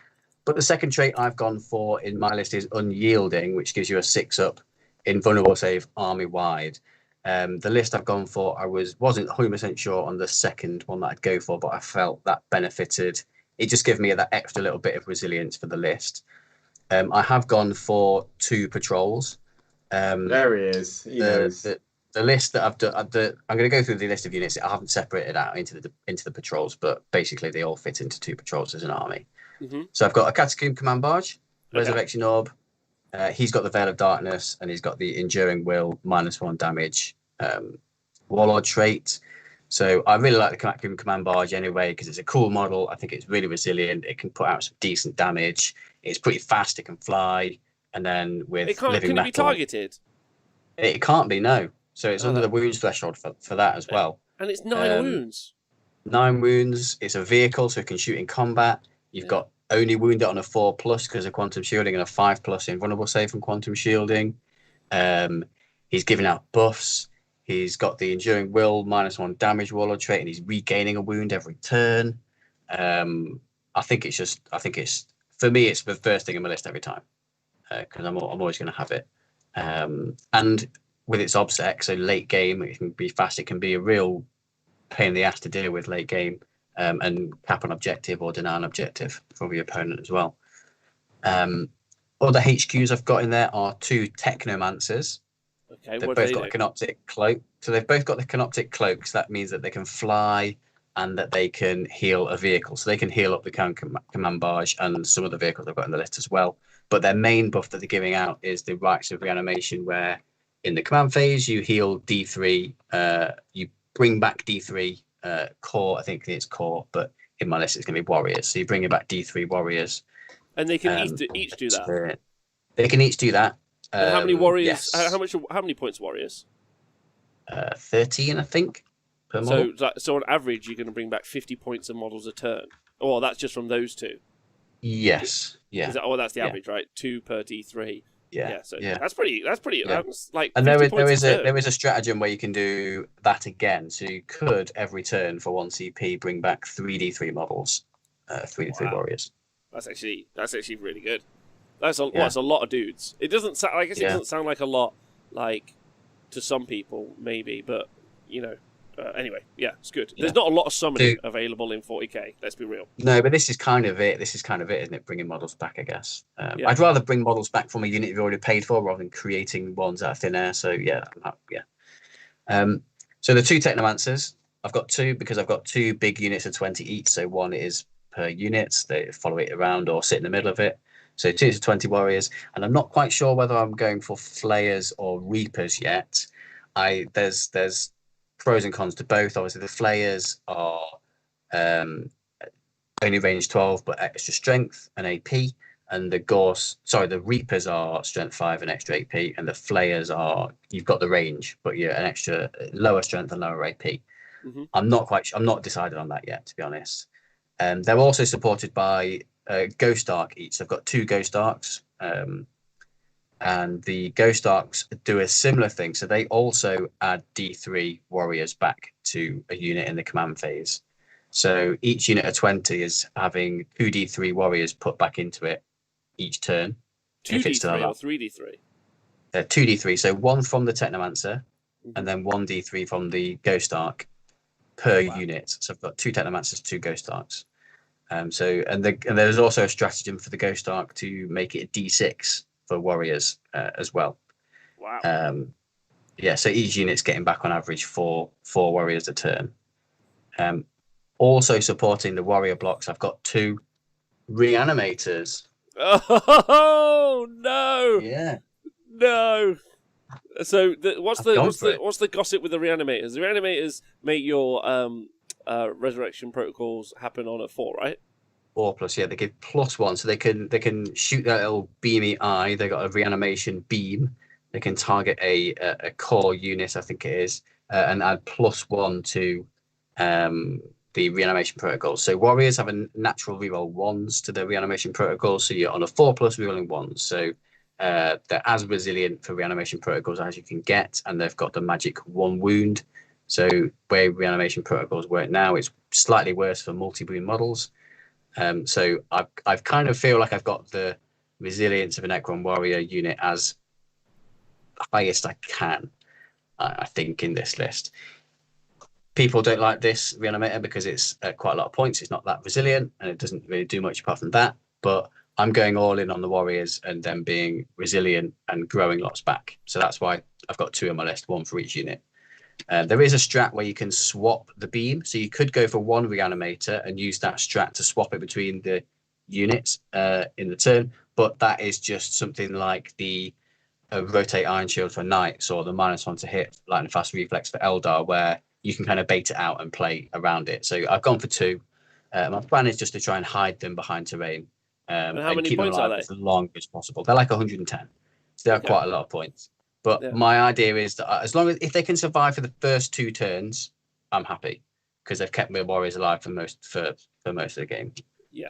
But the second trait I've gone for in my list is Unyielding, which gives you a 6-up in vulnerable save army wide. The list I've gone for, I wasn't 100% sure on the second one that I'd go for, but I felt that benefited. It just gave me that extra little bit of resilience for the list. I have gone for 2 patrols. There he is. The list that I've done, I'm going to go through the list of units. I haven't separated out into the patrols, but basically they all fit into 2 patrols as an army. Mm-hmm. So I've got a Catacomb Command Barge, Resurrection Orb. He's got the Veil of Darkness, and he's got the Enduring Will, -1 damage, Warlord trait. So I really like the Catacomb Command Barge anyway, because it's a cool model. I think it's really resilient. It can put out some decent damage. It's pretty fast. It can fly. And then with Living Metal... Can it be targeted? It can't be, no. So it's under the wounds threshold for that as well. And it's 9 wounds. 9 wounds. It's a vehicle, so it can shoot in combat. You've got only wound it on a 4+ because of quantum shielding and a 5+ invulnerable save from quantum shielding. He's giving out buffs. He's got the enduring will, -1 damage warlord trait, and he's regaining a wound every turn. I think it's for me, it's the first thing in my list every time because I'm always going to have it. And with its obsec, so late game, it can be fast. It can be a real pain in the ass to deal with late game, and cap an objective or deny an objective for the opponent as well. Other HQs I've got in there are 2 Technomancers. Okay, They've what both do got a Canoptic Cloak. So they've both got the Canoptic Cloaks. That means that they can fly and that they can heal a vehicle. So they can heal up the command barge and some of the vehicles I've got in the list as well. But their main buff that they're giving out is the Rites of Reanimation, where in the command phase you heal D3, you bring back D3 core. I think it's core, but in my list it's going to be warriors. So you bring back D3 warriors. And they can each do that. They can each do that. And how many warriors? Yes. How many points warriors? 13, I think, per model. So on average, you're going to bring back 50 points of models a turn. Oh, that's just from those 2. Yes. Yeah. That's the average, right? 2 per D3. Yeah. So that's pretty. Yeah. That's like. And there is a stratagem where you can do that again. So you could every turn for 1 CP bring back 3D3 models, 3D3 warriors. That's actually really good. That's a lot of dudes. It doesn't sound. I guess it doesn't sound like a lot, like to some people maybe, but anyway, yeah, it's good. There's not a lot of summoning available in 40k. Let's be real. No, but this is kind of it. Isn't it? Bringing models back, I guess. I'd rather bring models back from a unit you've already paid for rather than creating ones out of thin air. So yeah. So the 2 Technomancers, I've got 2 because I've got 2 big units of 20 each. So 1 is per unit. They follow it around or sit in the middle of it. So 2 to 20 warriors, and I'm not quite sure whether I'm going for flayers or reapers yet. There's pros and cons to both. Obviously, the flayers are only range 12 but extra strength and AP, and the reapers are strength 5 and extra AP, and the flayers are you've got the range but you're an extra lower strength and lower AP. Mm-hmm. I'm not decided on that yet, to be honest. They're also supported by Ghost Arc each. I've got 2 Ghost Arcs, and the Ghost Arcs do a similar thing. So they also add D3 warriors back to a unit in the command phase. So each unit of 20 is having 2 D3 warriors put back into it each turn. 2 D3 or 3 D3? 2 D3. So 1 from the Technomancer, and then 1 D3 from the Ghost Arc per unit. So I've got 2 Technomancers, 2 Ghost Arcs. And there's also a stratagem for the Ghost Arc to make it a D6 for warriors as well. Wow. So each unit's getting back on average 4 warriors a turn. Also supporting the warrior blocks, I've got 2 reanimators. Oh no! Yeah. No. So what's the gossip with the reanimators? The reanimators make your resurrection protocols happen on a 4, right? 4+, yeah. They give +1, so they can shoot that little beamy eye. They got a reanimation beam. They can target a core unit, I think it is, and add +1 to the reanimation protocol. So warriors have a natural reroll 1s to the reanimation protocol. So you're on a 4+ rerolling 1s. So they're as resilient for reanimation protocols as you can get, and they've got the magic 1 wound. So where reanimation protocols work now, it's slightly worse for multi-wound models. So I've kind of feel like I've got the resilience of a Necron warrior unit as highest I can, I think, in this list. People don't like this reanimator because it's quite a lot of points. It's not that resilient, and it doesn't really do much apart from that. But I'm going all in on the warriors and them being resilient and growing lots back. So that's why I've got 2 on my list, 1 for each unit. There is a strat where you can swap the beam. So you could go for 1 reanimator and use that strat to swap it between the units in the turn. But that is just something like the rotate Iron Shield for Knights, or the -1 to hit lightning fast reflex for Eldar, where you can kind of bait it out and play around it. So I've gone for 2. My plan is just to try and hide them behind terrain and how many keep points them alive are they? as long as possible. They're like 110. So they're quite a lot of points. But my idea is that as long as if they can survive for the first 2 turns, I'm happy, because they've kept my warriors alive for most of the game. Yeah.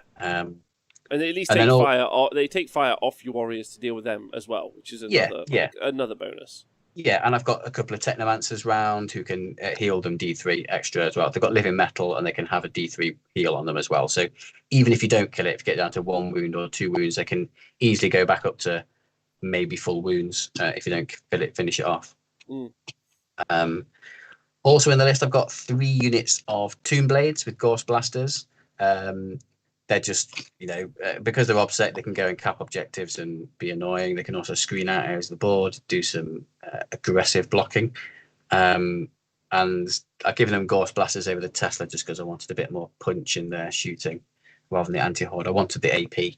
And they at least And take then fire. They take fire off your warriors to deal with them as well, which is another another bonus. Yeah, and I've got a couple of Technomancers round who can heal them D3 extra as well. They've got living metal and they can have a D3 heal on them as well. So even if you don't kill it, if you get down to 1 wound or 2 wounds, they can easily go back up to maybe full wounds if you don't finish it off. Also in the list, I've got 3 units of Tomb Blades with Ghost Blasters. They're just, because they're obsec, they can go and cap objectives and be annoying. They can also screen out areas of the board, do some aggressive blocking. And I've given them Ghost Blasters over the Tesla just because I wanted a bit more punch in their shooting rather than the anti-horde. I wanted the AP.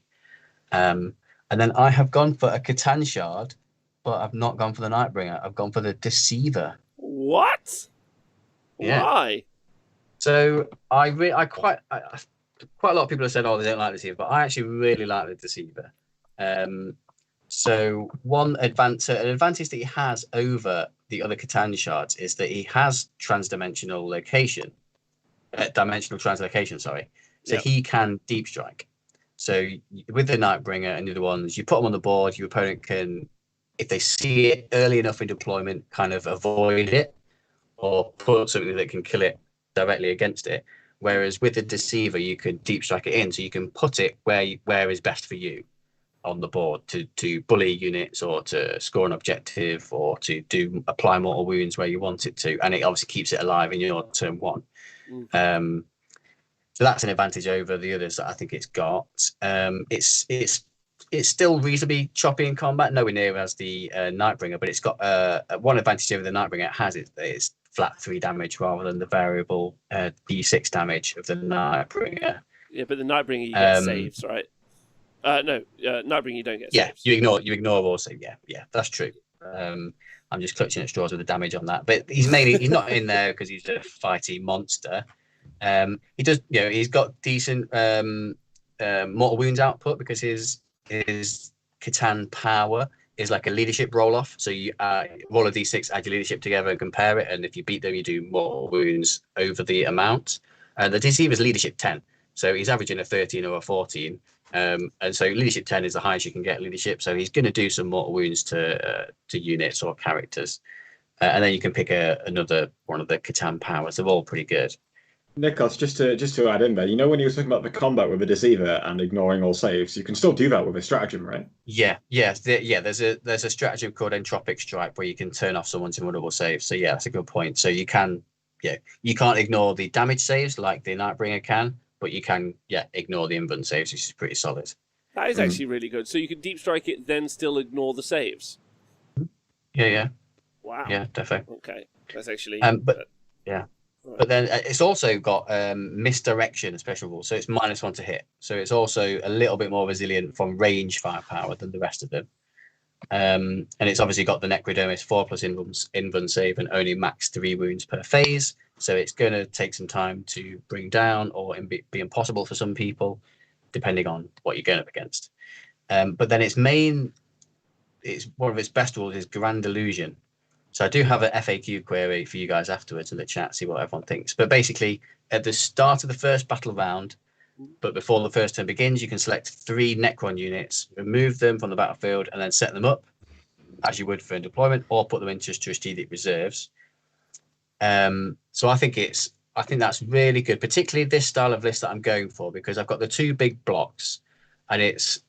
And then I have gone for a Catan Shard, but I've not gone for the Nightbringer. I've gone for the Deceiver. What? Yeah. Why? So quite a lot of people have said, they don't like the Deceiver, but I actually really like the Deceiver. So an advantage that he has over the other Catan shards is that he has dimensional translocation, sorry. So he can deep strike. So with the Nightbringer and the other ones, you put them on the board, your opponent can, if they see it early enough in deployment, kind of avoid it or put something that can kill it directly against it. Whereas with the Deceiver, you can deep strike it in, so you can put it where is best for you on the board to bully units or to score an objective or to apply mortal wounds where you want it to, and it obviously keeps it alive in your turn 1. So that's an advantage over the others that I think it's got. It's still reasonably choppy in combat, nowhere near as the Nightbringer, but it's got one advantage over the Nightbringer. It has it's flat 3 damage rather than the variable D6 damage of the Nightbringer. Yeah, but the Nightbringer you get saves, right? No, Nightbringer you don't get saves. You ignore all save. Yeah, that's true. I'm just clutching at straws with the damage on that, but he's not in there because he's a fighty monster. He does, he's got decent mortal wounds output because his Catan power is like a leadership roll off. So you roll a d6, add your leadership together and compare it, and if you beat them, you do mortal wounds over the amount. The Deceiver's leadership 10, so he's averaging a 13 or a 14. And so leadership 10 is the highest you can get leadership. So he's going to do some mortal wounds to units or characters, and then you can pick another one of the Catan powers. They're all pretty good. Nikos, just to add in there, when you were talking about the combat with the Deceiver and ignoring all saves, you can still do that with a stratagem, right? There's a stratagem called Entropic Strike where you can turn off someone's invulnerable saves. So that's a good point. So you can't ignore the damage saves like the Nightbringer can, but you can ignore the invuln saves, which is pretty solid. That is actually really good. So you can deep strike it, then still ignore the saves. Yeah. Wow. Yeah, definitely. Okay, that's actually. But then it's also got misdirection, a special rule, so it's -1 to hit. So it's also a little bit more resilient from range firepower than the rest of them. And it's obviously got the Necrodermis 4+ invuln save and only max 3 wounds per phase. So it's going to take some time to bring down or be impossible for some people, depending on what you're going up against. But then one of its best rules is Grand Illusion. So I do have an FAQ query for you guys afterwards in the chat, see what everyone thinks. But basically, at the start of the first battle round, but before the first turn begins, you can select 3 Necron units, remove them from the battlefield, and then set them up as you would for deployment, or put them into strategic reserves. So I think that's really good, particularly this style of list that I'm going for, because I've got the 2 big blocks, and it's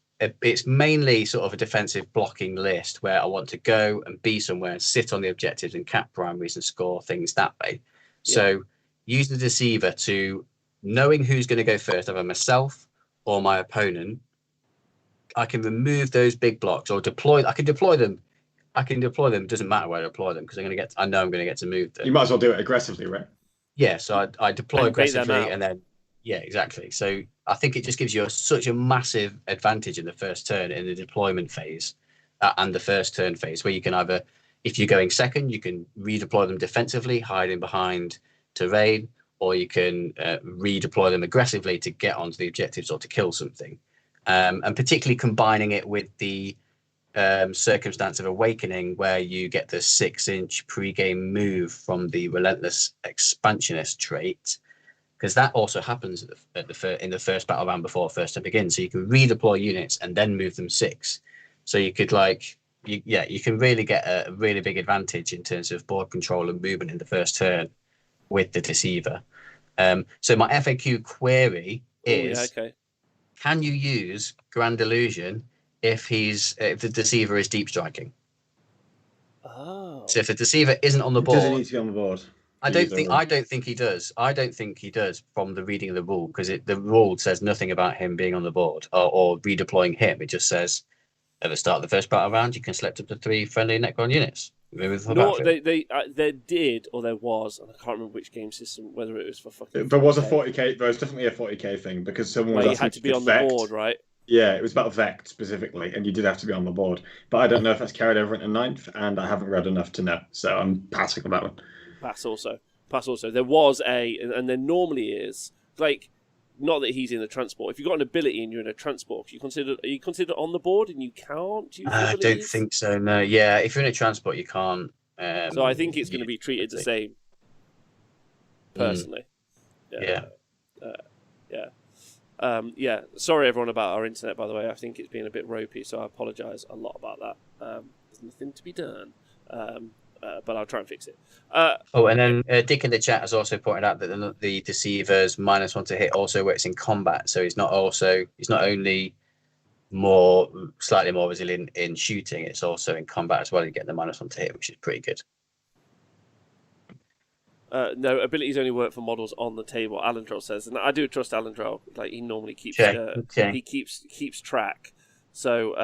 mainly sort of a defensive blocking list where I want to go and be somewhere and sit on the objectives and cap primaries and score things that way. Yeah. So use the Deceiver to knowing who's going to go first, either myself or my opponent. I can remove those big blocks or deploy. I can deploy them. It doesn't matter where I deploy them because I know I'm going to get to move them. You might as well do it aggressively, right? Yeah. So I deploy aggressively and then. Yeah, exactly. So I think it just gives you such a massive advantage in the first turn in the deployment phase and the first turn phase, where you can either, if you're going second, you can redeploy them defensively, hiding behind terrain, or you can redeploy them aggressively to get onto the objectives or to kill something. And particularly combining it with the Circumstance of Awakening, where you get the 6-inch pre-game move from the Relentless Expansionist trait. because that also happens in the first battle round before first turn begins. So you can redeploy units and then move them 6. So you could you can really get a really big advantage in terms of board control and movement in the first turn with the Deceiver. So my FAQ query is: can you use Grand Illusion if the Deceiver is deep striking? Oh. So if the Deceiver isn't on the board, does he need to be on the board? I don't think he does. I don't think he does from the reading of the rule, because the rule says nothing about him being on the board or redeploying him. It just says at the start of the first battle round, you can select up to 3 friendly Necron units. No, there did, or there was, and I can't remember which game system, whether it was for fucking. There was a 40k. There was definitely a 40k thing because someone was you had to be on the board, right? Yeah, it was about Vect specifically, and you did have to be on the board. But I don't know if that's carried over into 9th, and I haven't read enough to know, so I'm passing on that one. Pass also. There was and there normally is, like, not that he's in a transport. If you've got an ability and you're in a transport, are you considered on the board and you can't use I don't think so, no. Yeah, if you're in a transport, you can't. So I think it's going to be treated the same, personally. Yeah. Sorry, everyone, about our internet, by the way. I think it's been a bit ropey, so I apologise a lot about that. There's nothing to be done, but I'll try and fix it. And then Dick in the chat has also pointed out that the Deceiver's -1 to hit also works in combat, so he's not only slightly more resilient in shooting, it's also in combat as well. You get the -1 to hit, which is pretty good. No, abilities only work for models on the table, Alandrell says, and I do trust Alandrell. Like, he normally keeps he keeps track. So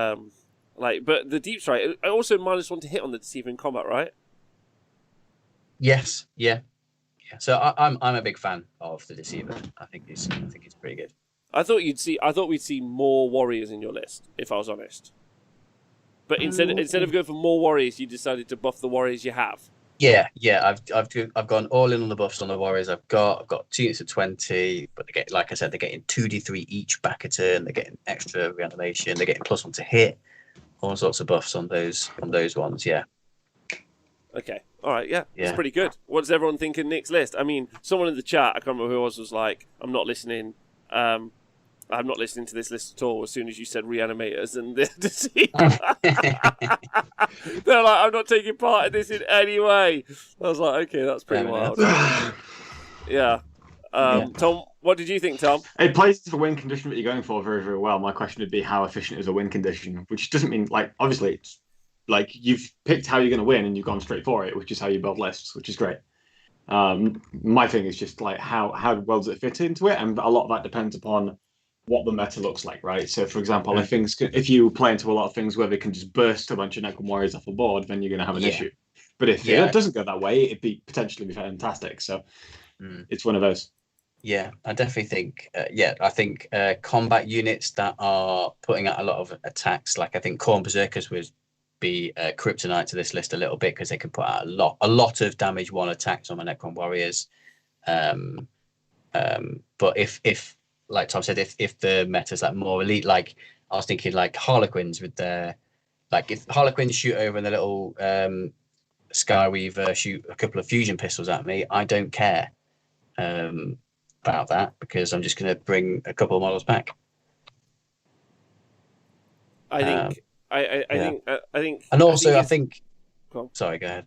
but the deep strike also -1 to hit on the Deceiver in combat, right? Yes, yeah. So I'm a big fan of the Deceiver. I think it's pretty good. I thought we'd see more warriors in your list, if I was honest. But instead of going for more warriors, you decided to buff the warriors you have. Yeah. I've gone all in on the buffs on the warriors. I've got 2 units of 20, but they're getting 2d3 each back a turn. They're getting extra reanimation. They're getting +1 to hit. All sorts of buffs on those ones. Yeah. Okay. All right. Yeah. It's pretty good. What does everyone think of Nick's list? I mean, someone in the chat, I can't remember who it was like, I'm not listening. I'm not listening to this list at all. As soon as you said reanimators and the Deceiver, they're like, I'm not taking part in this in any way. I was like, okay, that's pretty wild. Yeah. Tom, what did you think, Tom? It plays to the win condition that you're going for very, very well. My question would be how efficient is a win condition, which doesn't mean, like, obviously it's like you've picked how you're going to win and you've gone straight for it, which is how you build lists, which is great. My thing is just like how well does it fit into it, and a lot of that depends upon what the meta looks like, right? So, for example, if you play into a lot of things where they can just burst a bunch of Necron warriors off the board, then you're going to have an issue. But if it doesn't go that way, it'd be potentially be fantastic. So it's one of those. Yeah, I definitely think. I think combat units that are putting out a lot of attacks, like I think Khorne Berserkers would be kryptonite to this list a little bit, because they can put out a lot of damage 1 attacks on my Necron warriors. But if like Tom said, if the meta's like more elite, like I was thinking like Harlequins with their, like if Harlequins shoot over in the little Skyweaver shoot a couple of fusion pistols at me, I don't care about that, because I'm just going to bring a couple of models back. I think. And also, I think. Sorry, go ahead.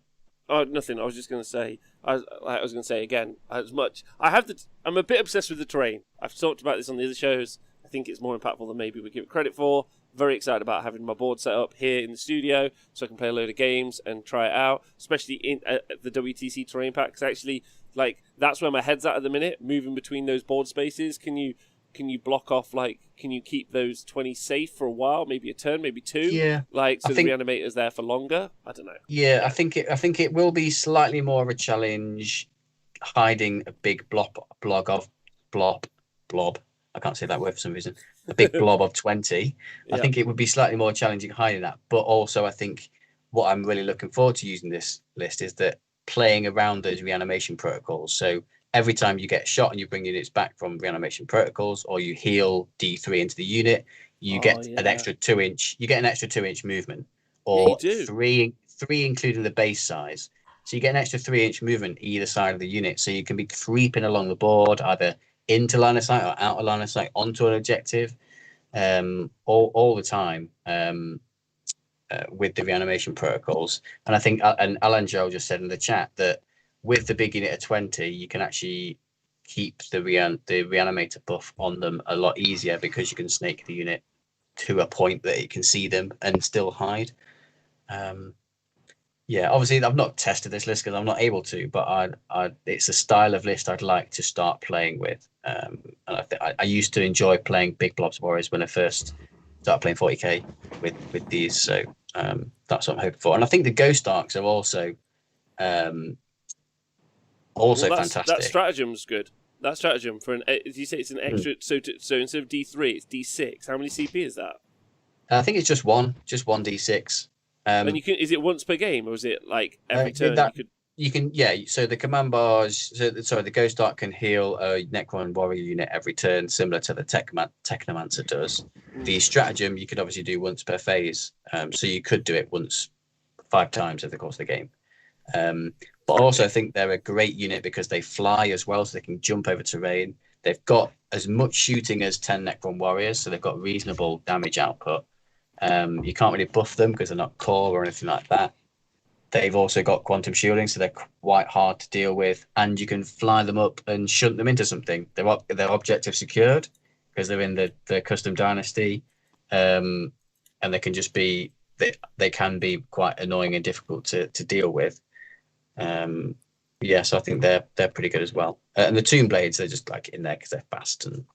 Oh, nothing. I was just going to say. I was going to say again. I'm a bit obsessed with the terrain. I've talked about this on the other shows. I think it's more impactful than maybe we give it credit for. Very excited about having my board set up here in the studio, so I can play a load of games and try it out. Especially in the WTC terrain pack, because actually, like, that's where my head's at the minute. Moving between those board spaces. Can you block off, like, can you keep those 20 safe for a while, maybe a turn, maybe 2? Yeah. Like, so the reanimator's there for longer? I don't know. Yeah, I think it will be slightly more of a challenge hiding a big blob. I can't say that word for some reason. A big blob of 20. I think it would be slightly more challenging hiding that. But also, I think what I'm really looking forward to using this list is that playing around those reanimation protocols. So every time you get shot and you bring units back from reanimation protocols, or you heal D3 into the unit, you get an extra 2-inch. You get an extra 2-inch movement, or 3 including the base size. So you get an extra 3-inch movement either side of the unit. So you can be creeping along the board, either into line of sight or out of line of sight onto an objective, all the time. With the reanimation protocols. And I think, and Alan Joe just said in the chat that with the big unit of 20, you can actually keep the reanimator buff on them a lot easier because you can snake the unit to a point that it can see them and still hide. Yeah, obviously I've not tested this list because I'm not able to, but it's a style of list I'd like to start playing with. And I used to enjoy playing big blobs warriors when I first started playing 40k with these, so that's what I'm hoping for. And I think the Ghost Arcs are also fantastic. That stratagem's good. That stratagem for as you say, it's an extra. So instead of D3, it's D6. How many CP is that? I think it's just one D6. And you can. Is it once per game, or is it like every turn? You can. Yeah. So the command bars. Sorry, the Ghost Arc can heal a Necron warrior unit every turn, similar to the Technomancer does. The stratagem you could obviously do once per phase. So you could do it 5 times over the course of the game. But I also think they're a great unit because they fly as well, so they can jump over terrain. They've got as much shooting as 10 Necron warriors, so they've got reasonable damage output. You can't really buff them because they're not core or anything like that. They've also got quantum shielding, so they're quite hard to deal with, and you can fly them up and shunt them into something. Their objective secured because they're in the custom dynasty, and they can just be they can be quite annoying and difficult to deal with. So I think they're pretty good as well. And the Tomb Blades, they're just like in there because they're fast and.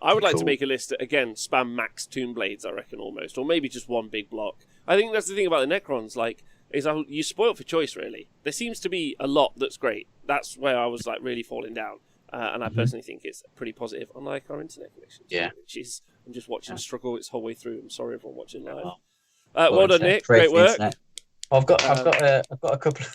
I would like to make a list that, again, spam max Tomb Blades, I reckon, almost. Or maybe just one big block. I think that's the thing about the Necrons, is you spoil for choice, really. There seems to be a lot that's great. That's where I was, really falling down. And I personally think it's pretty positive, unlike our internet connection. Yeah. Which is, I'm just watching struggle its whole way through. I'm sorry everyone watching live. Well done, Nick. Great work. I've got a couple.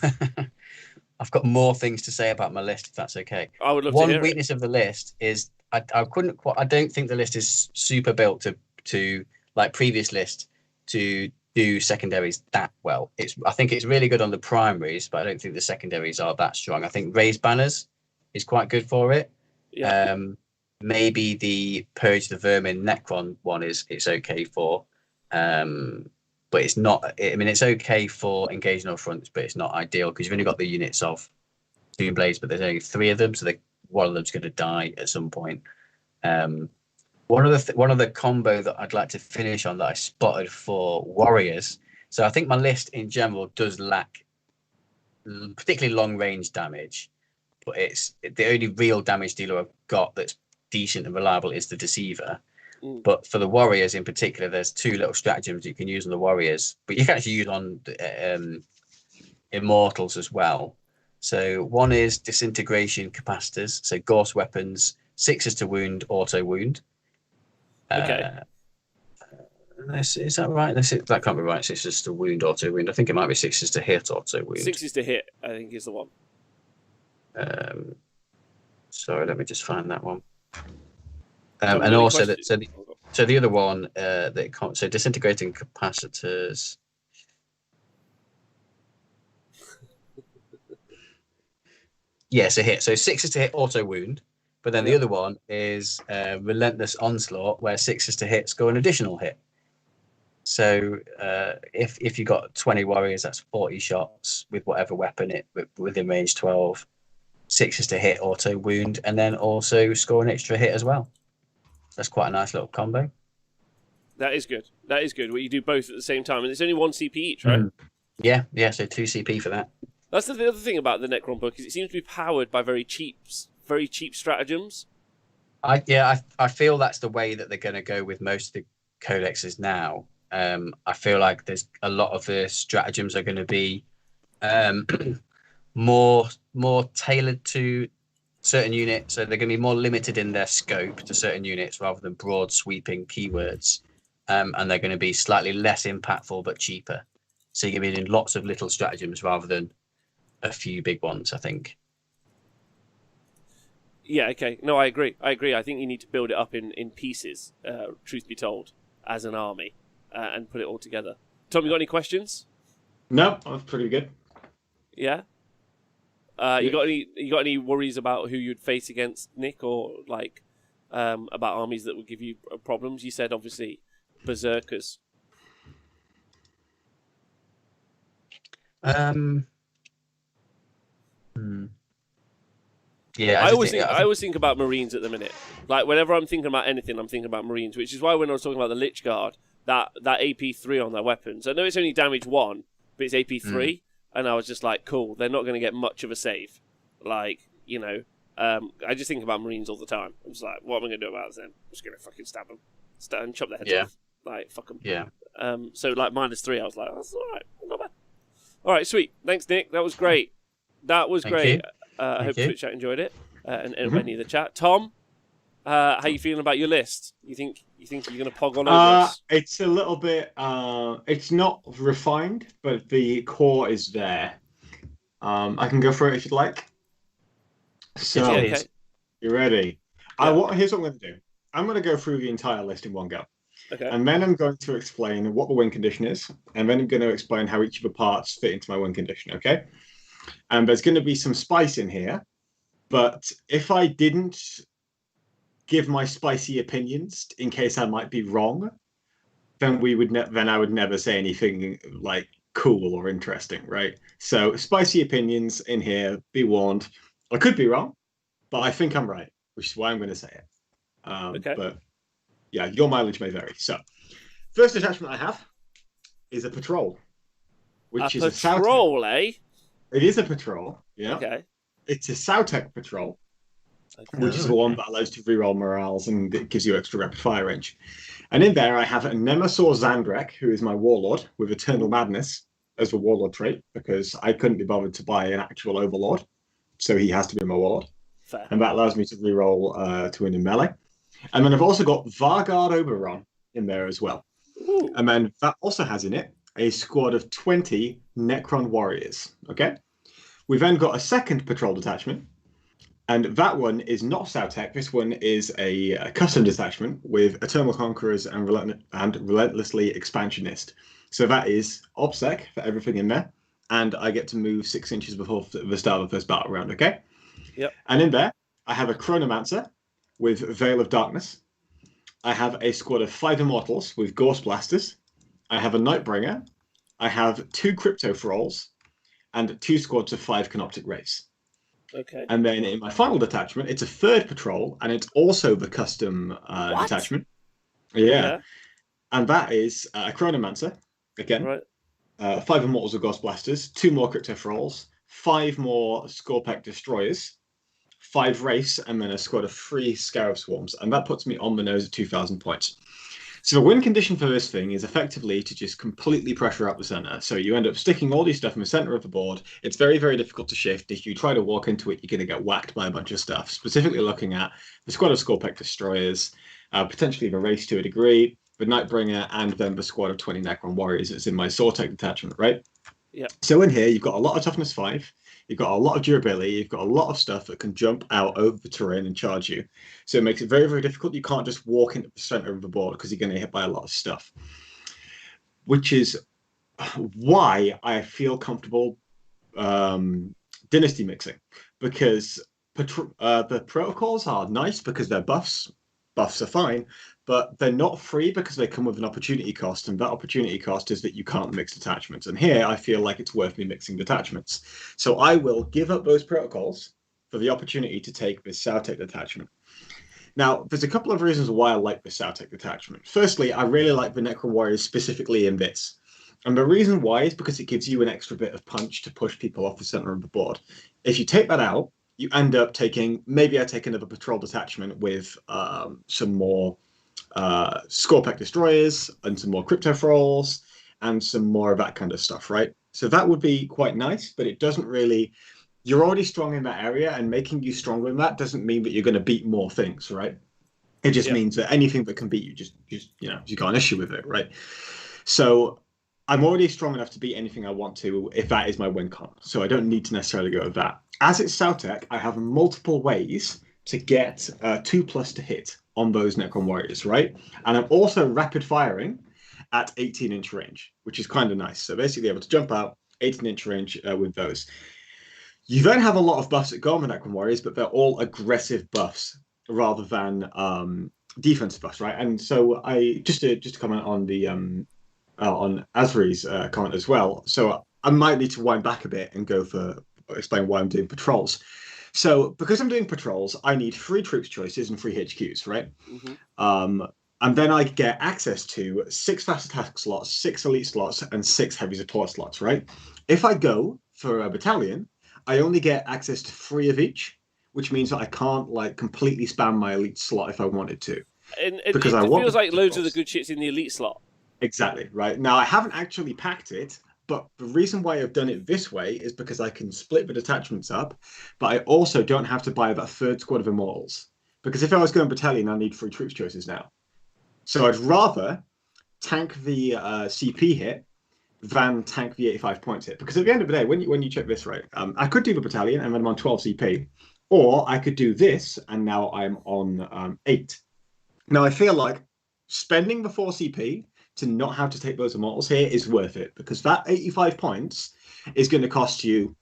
I've got more things to say about my list, if that's okay. I would love to hear One weakness of the list is I don't think the list is super built to like previous list to do secondaries that well. I think it's really good on the primaries, but I don't think the secondaries are that strong. I think Raised Banners is quite good for it. Yeah. Maybe the Purge the Vermin Necron one it's okay for. But it's not. I mean, it's okay for engaging on fronts, but it's not ideal because you've only got the units of Tomb Blades, but there's only 3 of them, so one of them's going to die at some point. One of the combo that I'd like to finish on that I spotted for warriors. So I think my list in general does lack particularly long range damage, but it's the only real damage dealer I've got that's decent and reliable is the Deceiver. But for the warriors in particular, there's 2 little stratagems you can use on the warriors, but you can actually use on immortals as well. So one is disintegration capacitors, so Gauss weapons, 6s to wound, auto wound. Okay. Is that right? That can't be right. 6s to wound, auto wound. I think it might be 6s to hit, auto wound. 6s to hit, I think, is the one. Sorry, let me just find that one. And also, so the other one, so disintegrating capacitors. Yes, a hit. So 6s to hit, auto wound. But then the other one is relentless onslaught, where 6s to hit score an additional hit. So if you got 20 warriors, that's 40 shots with whatever weapon within range 12. 6s to hit, auto wound, and then also score an extra hit as well. That's quite a nice little combo. That is good. That is good. Where you do both at the same time, and it's only 1 CP each, right? Yeah. So 2 CP for that. That's the other thing about the Necron book is it seems to be powered by very cheap stratagems. I feel that's the way that they're going to go with most of the codexes now. I feel like there's a lot of the stratagems are going to be more tailored to certain units, so they're going to be more limited in their scope to certain units rather than broad sweeping keywords, and they're going to be slightly less impactful but cheaper. So you're going to be doing lots of little stratagems rather than a few big ones, I think. Yeah, okay. No, I agree. I think you need to build it up in pieces, truth be told, as an army, and put it all together. Tom, you got any questions? No, that's pretty good. Yeah. You got any worries about who you'd face against, Nick, or like about armies that would give you problems? You said obviously berserkers. Yeah, I always think about Marines at the minute. Like whenever I'm thinking about anything, I'm thinking about Marines, which is why when I was talking about the Lich Guard, that AP3 on their weapons, I know it's only damage 1, but it's AP3, and I was just like, cool, they're not going to get much of a save. Like, you know, I just think about Marines all the time. I'm just like, what am I going to do about them? I'm just going to fucking stab them. And chop their heads off. Like, fuck them. Yeah. So, like, -3, I was like, that's alright, not bad. Alright, sweet. Thanks, Nick. That was great. That was great. I hope Twitch chat enjoyed it, and any of the chat. Tom, how you feeling about your list? You think you're going to pog on over us? It's a little bit. It's not refined, but the core is there. I can go through it if you'd like. So, okay. You ready? Yeah. Here's what I'm going to do. I'm going to go through the entire list in one go. Okay. And then I'm going to explain what the win condition is, and then I'm going to explain how each of the parts fit into my win condition, okay? And there's going to be some spice in here, but if I didn't give my spicy opinions in case I might be wrong, then I would never say anything like cool or interesting, right? So spicy opinions in here, be warned. I could be wrong, but I think I'm right, which is why I'm going to say it. Okay. But yeah, your mileage may vary. So first attachment I have is a patrol, which is a patrol, eh? It is a patrol, yeah. Okay. It's a Soundtech patrol, which is the one that allows you to reroll morales and it gives you extra rapid fire range. And in there, I have a Nemesaur Zandrek, who is my warlord with Eternal Madness as the warlord trait, because I couldn't be bothered to buy an actual overlord, so he has to be my warlord. Fair. And that allows me to reroll to win in melee. And then I've also got Vargard Oberon in there as well. Ooh. And then that also has in it a squad of 20 Necron warriors, okay? We've then got a second patrol detachment, and that one is not Soundtech. This one is a custom detachment with Eternal Conquerors and Relentlessly Expansionist. So that is OBSEC for everything in there, and I get to move 6 inches before the start of the first battle round, okay? Yep. And in there, I have a Chronomancer with Veil of Darkness. I have a squad of 5 Immortals with Ghost Blasters. I have a Nightbringer. I have 2 Crypto Thralls and 2 squads of 5 Canoptic Wraiths. Okay. And then in my final detachment, it's a third patrol, and it's also the custom detachment. Yeah. And that is a Chronomancer, again. Right. 5 Immortals with Ghost Blasters, 2 more Crypto Thralls, 5 more Scorpec Destroyers, 5 Wraiths, and then a squad of 3 Scarab Swarms. And that puts me on the nose at 2,000 points. So the win condition for this thing is effectively to just completely pressure up the center. So you end up sticking all these stuff in the center of the board. It's very, very difficult to shift. If you try to walk into it, you're going to get whacked by a bunch of stuff. Specifically looking at the squad of Scorpec Destroyers, potentially the Race to a degree, the Nightbringer, and then the squad of 20 Necron Warriors that's in my Sortec detachment, right? Yeah. So in here, you've got a lot of Toughness 5. You've got a lot of durability. You've got a lot of stuff that can jump out over the terrain and charge you. So it makes it very, very difficult. You can't just walk into the center of the board because you're going to get hit by a lot of stuff. Which is why I feel comfortable dynasty mixing. Because the protocols are nice because they're buffs. Buffs are fine. But they're not free because they come with an opportunity cost, and that opportunity cost is that you can't mix detachments. And here, I feel like it's worth me mixing detachments. So I will give up those protocols for the opportunity to take this Soundtech detachment. Now, there's a couple of reasons why I like this Soundtech detachment. Firstly, I really like the Necron Warriors specifically in this. And the reason why is because it gives you an extra bit of punch to push people off the center of the board. If you take that out, you end up taking, maybe I take another patrol detachment with some more Scorpec Destroyers and some more Crypto Thralls and some more of that kind of stuff, right? So that would be quite nice, but it doesn't really... You're already strong in that area, and making you stronger in that doesn't mean that you're going to beat more things, right? It just means that anything that can beat you, just you got an issue with it, right? So I'm already strong enough to beat anything I want to if that is my win con. So I don't need to necessarily go with that. As it's Soundtech, I have multiple ways to get 2+ to hit on those Necron Warriors, right? And I'm also rapid firing at 18-inch range, which is kind of nice. So basically able to jump out, 18-inch range with those. You then have a lot of buffs that go on the Necron Warriors, but they're all aggressive buffs rather than defensive buffs, right? And so I just to comment on the on Asri's comment as well. So I might need to wind back a bit and go for explain why I'm doing patrols. So because I'm doing patrols, I need 3 troops choices and 3 HQs, right? And then I get access to 6 fast attack slots, 6 elite slots, and 6 heavy support slots, right? If I go for a battalion, I only get access to 3 of each, which means that I can't like completely spam my elite slot if I wanted to. And it feels like loads of the good shit's in the elite slot. Exactly, right? Now, I haven't actually packed it, but the reason why I've done it this way is because I can split the detachments up, but I also don't have to buy that 3rd squad of Immortals. Because if I was going battalion, I need 3 troops choices now. So I'd rather tank the CP hit than tank the 85 points hit. Because at the end of the day, when you check this, right, I could do the battalion and then I'm on 12 CP, or I could do this and now I'm on 8. Now, I feel like spending the 4 CP to not have to take those Immortals here is worth it, because that 85 points is going to cost you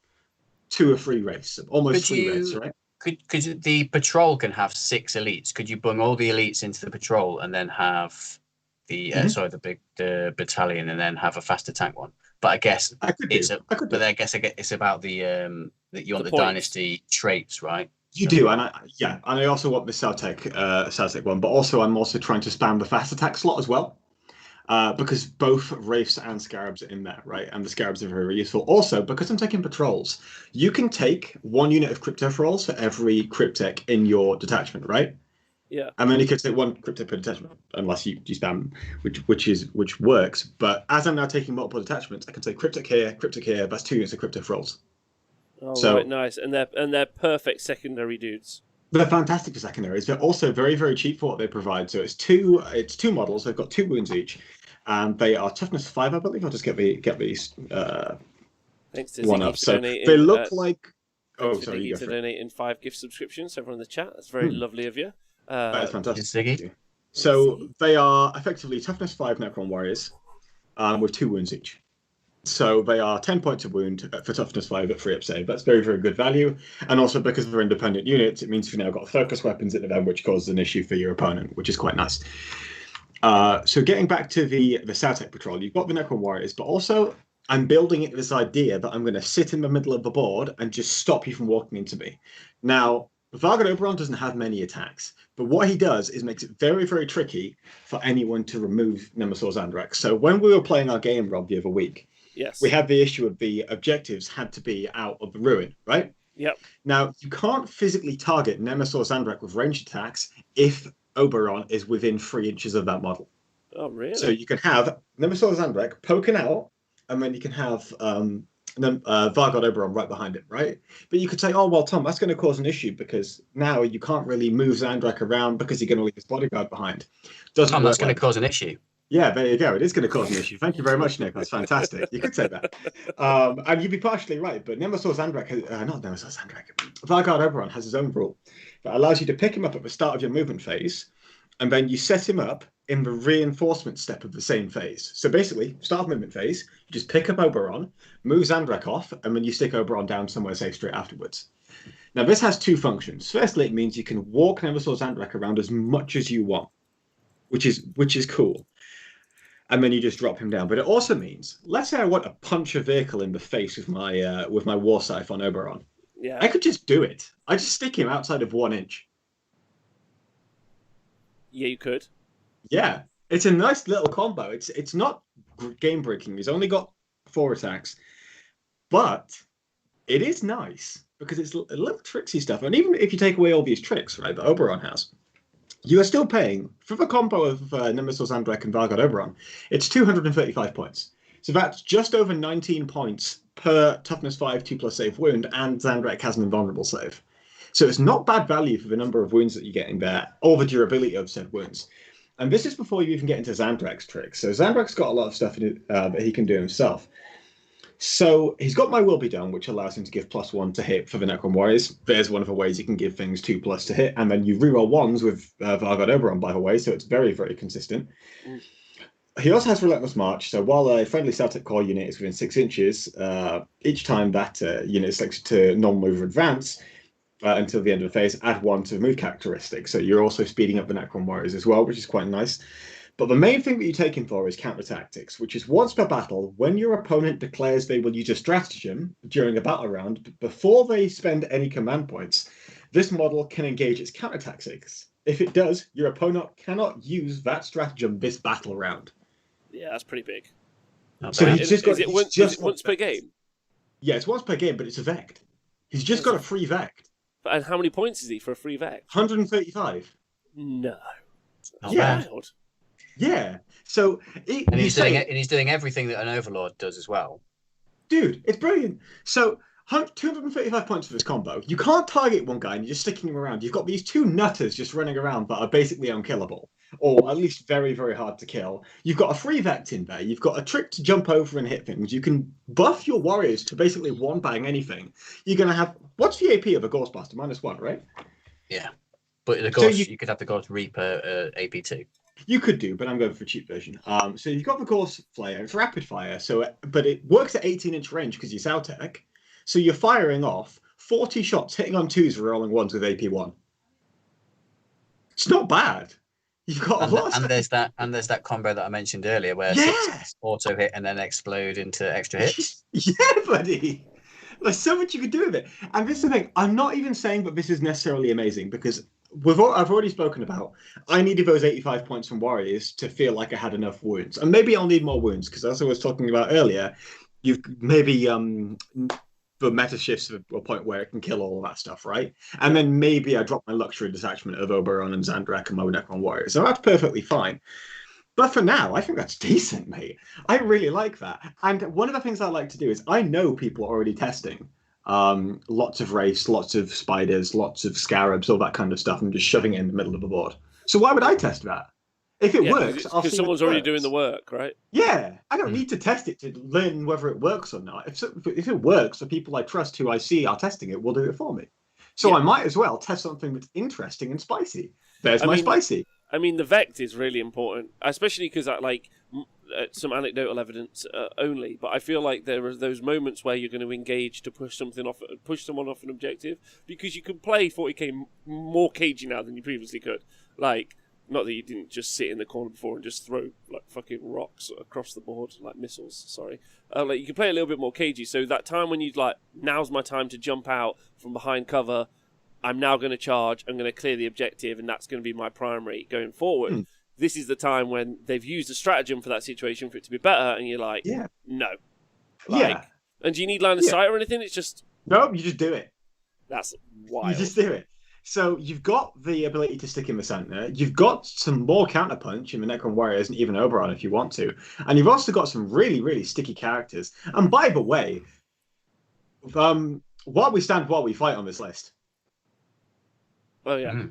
2 or 3 wraiths, almost 3 wraiths, right? Could the patrol can have 6 elites? Could you bring all the elites into the patrol and then have the the battalion and then have a fast attack one? But I guess I guess it's about the that you want the dynasty traits, right? You do, and I also want the Celtic one, but also I'm also trying to spam the fast attack slot as well. Because both Wraiths and Scarabs are in there, right? And the Scarabs are very useful. Also, because I'm taking patrols, you can take 1 unit of crypto rolls for every cryptech in your detachment, right? Yeah. And then you can take 1 cryptech per detachment, unless you spam, which works. But as I'm now taking multiple detachments, I can take cryptech here. That's 2 units of crypto rolls. Oh, so, right, nice, and they're perfect secondary dudes. They're fantastic for secondaries. They're also very, very cheap for what they provide. So it's two models. They've got 2 wounds each, and they are toughness 5, I believe. I'll just get these Thanks to one Ziggy up. So donating, they look like. Oh, sorry, you go for donating 5 gift subscriptions over in the chat. That's very lovely of you. That's fantastic. Ziggy. So they are effectively toughness 5 Necron warriors, with 2 wounds each. So they are 10 points of wound for toughness 5 at 3 up save. That's very, very good value. And also because they're independent units, it means you've now got focus weapons in them, which causes an issue for your opponent, which is quite nice. So getting back to the South patrol, you've got the Necron warriors, but also I'm building it this idea that I'm going to sit in the middle of the board and just stop you from walking into me. Now, Vargad Oberon doesn't have many attacks, but what he does is makes it very, very tricky for anyone to remove Nemesis Andrex. So when we were playing our game, Rob, the other week, yes, we had the issue of the objectives had to be out of the ruin, right? Yep. Now, you can't physically target Nemesis Andrex with ranged attacks if Oberon is within 3 inches of that model. Oh, really? So you can have Nemesis Andrex poking out, and then you can have Vargad Oberon right behind it, right? But you could say, oh, well, Tom, that's going to cause an issue because now you can't really move Zandrak around because you're going to leave his bodyguard behind. Tom, that's going to cause an issue. Yeah, there you go. It is going to cause an issue. Thank you very much, Nick. That's fantastic. You could say that. And you'd be partially right, but Vargad Oberon has his own rule that allows you to pick him up at the start of your movement phase, and then you set him up in the reinforcement step of the same phase. So basically, start of movement phase, you just pick up Oberon, move Zandrak off, and then you stick Oberon down somewhere safe straight afterwards. Now, this has 2 functions. Firstly, it means you can walk Nemesis Zandrak around as much as you want, which is cool. And then you just drop him down. But it also means, let's say I want to punch a vehicle in the face with my war scythe on Oberon. Yeah. I could just do it. I just stick him outside of 1 inch. Yeah, you could. Yeah, it's a nice little combo. It's not game breaking. He's only got 4 attacks, but it is nice because it's a little tricksy stuff. And even if you take away all these tricks, right, that Oberon has, you are still paying for the combo of Nemesis Andrek and Vargad Oberon. It's 235 points. So that's just over 19 points per toughness 5 2+ save wound, and Zandrak has an invulnerable save. So it's not bad value for the number of wounds that you're getting there, or the durability of said wounds. And this is before you even get into Zandrak's tricks. So Zandrak's got a lot of stuff in it, that he can do himself. So he's got My Will Be Done, which allows him to give +1 to hit for the Necron Warriors. There's one of the ways you can give things 2+ to hit, and then you reroll 1s with Vargad Oberon, by the way, so it's very, very consistent. He also has Relentless March, so while a friendly static core unit is within 6 inches, each time that unit is selected to non-move or advance until the end of the phase, add 1 to the move characteristic. So you're also speeding up the Necron Warriors as well, which is quite nice. But the main thing that you're taking for is counter tactics, which is once per battle, when your opponent declares they will use a stratagem during a battle round, before they spend any command points, this model can engage its counter tactics. If it does, your opponent cannot use that stratagem this battle round. Yeah, that's pretty big. So he's just got. Is it once per game? Yeah, it's once per game, but it's a vect. He's just got a free vect. And how many points is he for a free vect? 135. No. Yeah. Wild. Yeah. So he's doing everything that an Overlord does as well. Dude, it's brilliant. So 235 points for this combo. You can't target one guy and you're just sticking him around. You've got these two nutters just running around that are basically unkillable, or at least very, very hard to kill. You've got a free vect in there. You've got a trick to jump over and hit things. You can buff your warriors to basically one-bang anything. You're going to have... What's the AP of a Ghost Blaster? -1, right? Yeah. But the Ghost, you could have the Ghost Reaper AP2. You could do, but I'm going for a cheap version. So you've got the Ghost Flare. It's rapid fire, but it works at 18-inch range because you're Soundtech. So you're firing off 40 shots, hitting on 2s, rolling 1s with AP1. It's not bad. You've got a lot. And there's that combo that I mentioned earlier where 6 auto hit and then explode into extra hits. Yeah, buddy. There's so much you could do with it. And this is the thing. I'm not even saying that this is necessarily amazing because I've already spoken about. I needed those 85 points from Warriors to feel like I had enough wounds, and maybe I'll need more wounds because as I was talking about earlier, you've maybe the meta shifts to a point where it can kill all of that stuff, right? And then maybe I drop my luxury detachment of Oberon and Zandrak and my Necron Warriors. So that's perfectly fine. But for now, I think that's decent, mate. I really like that. And one of the things I like to do is I know people are already testing lots of Wraiths, lots of Spiders, lots of Scarabs, all that kind of stuff, and just shoving it in the middle of the board. So why would I test that? If it works, I'll see. Because someone's already doing the work, right? Yeah, I don't need to test it to learn whether it works or not. If it works, the people I trust who I see are testing it will do it for me. So I might as well test something that's interesting and spicy. There's my spicy. I mean, the vect is really important, especially because some anecdotal evidence only. But I feel like there are those moments where you're going to engage to push someone off an objective, because you can play 40k more cagey now than you previously could. Like, not that you didn't just sit in the corner before and just throw like fucking rocks across the board, like missiles. Sorry, like you can play a little bit more cagey. So that time when you now's my time to jump out from behind cover. I'm now going to charge. I'm going to clear the objective, and that's going to be my primary going forward. This is the time when they've used a stratagem for that situation for it to be better, and you're like, no. And do you need line of sight or anything? It's just... No, you just do it. That's wild. You just do it. So you've got the ability to stick in the center. You've got some more counterpunch in the Necron Warriors and even Oberon if you want to. And you've also got some really, really sticky characters. And by the way, while we stand, while we fight on this list. Oh, yeah.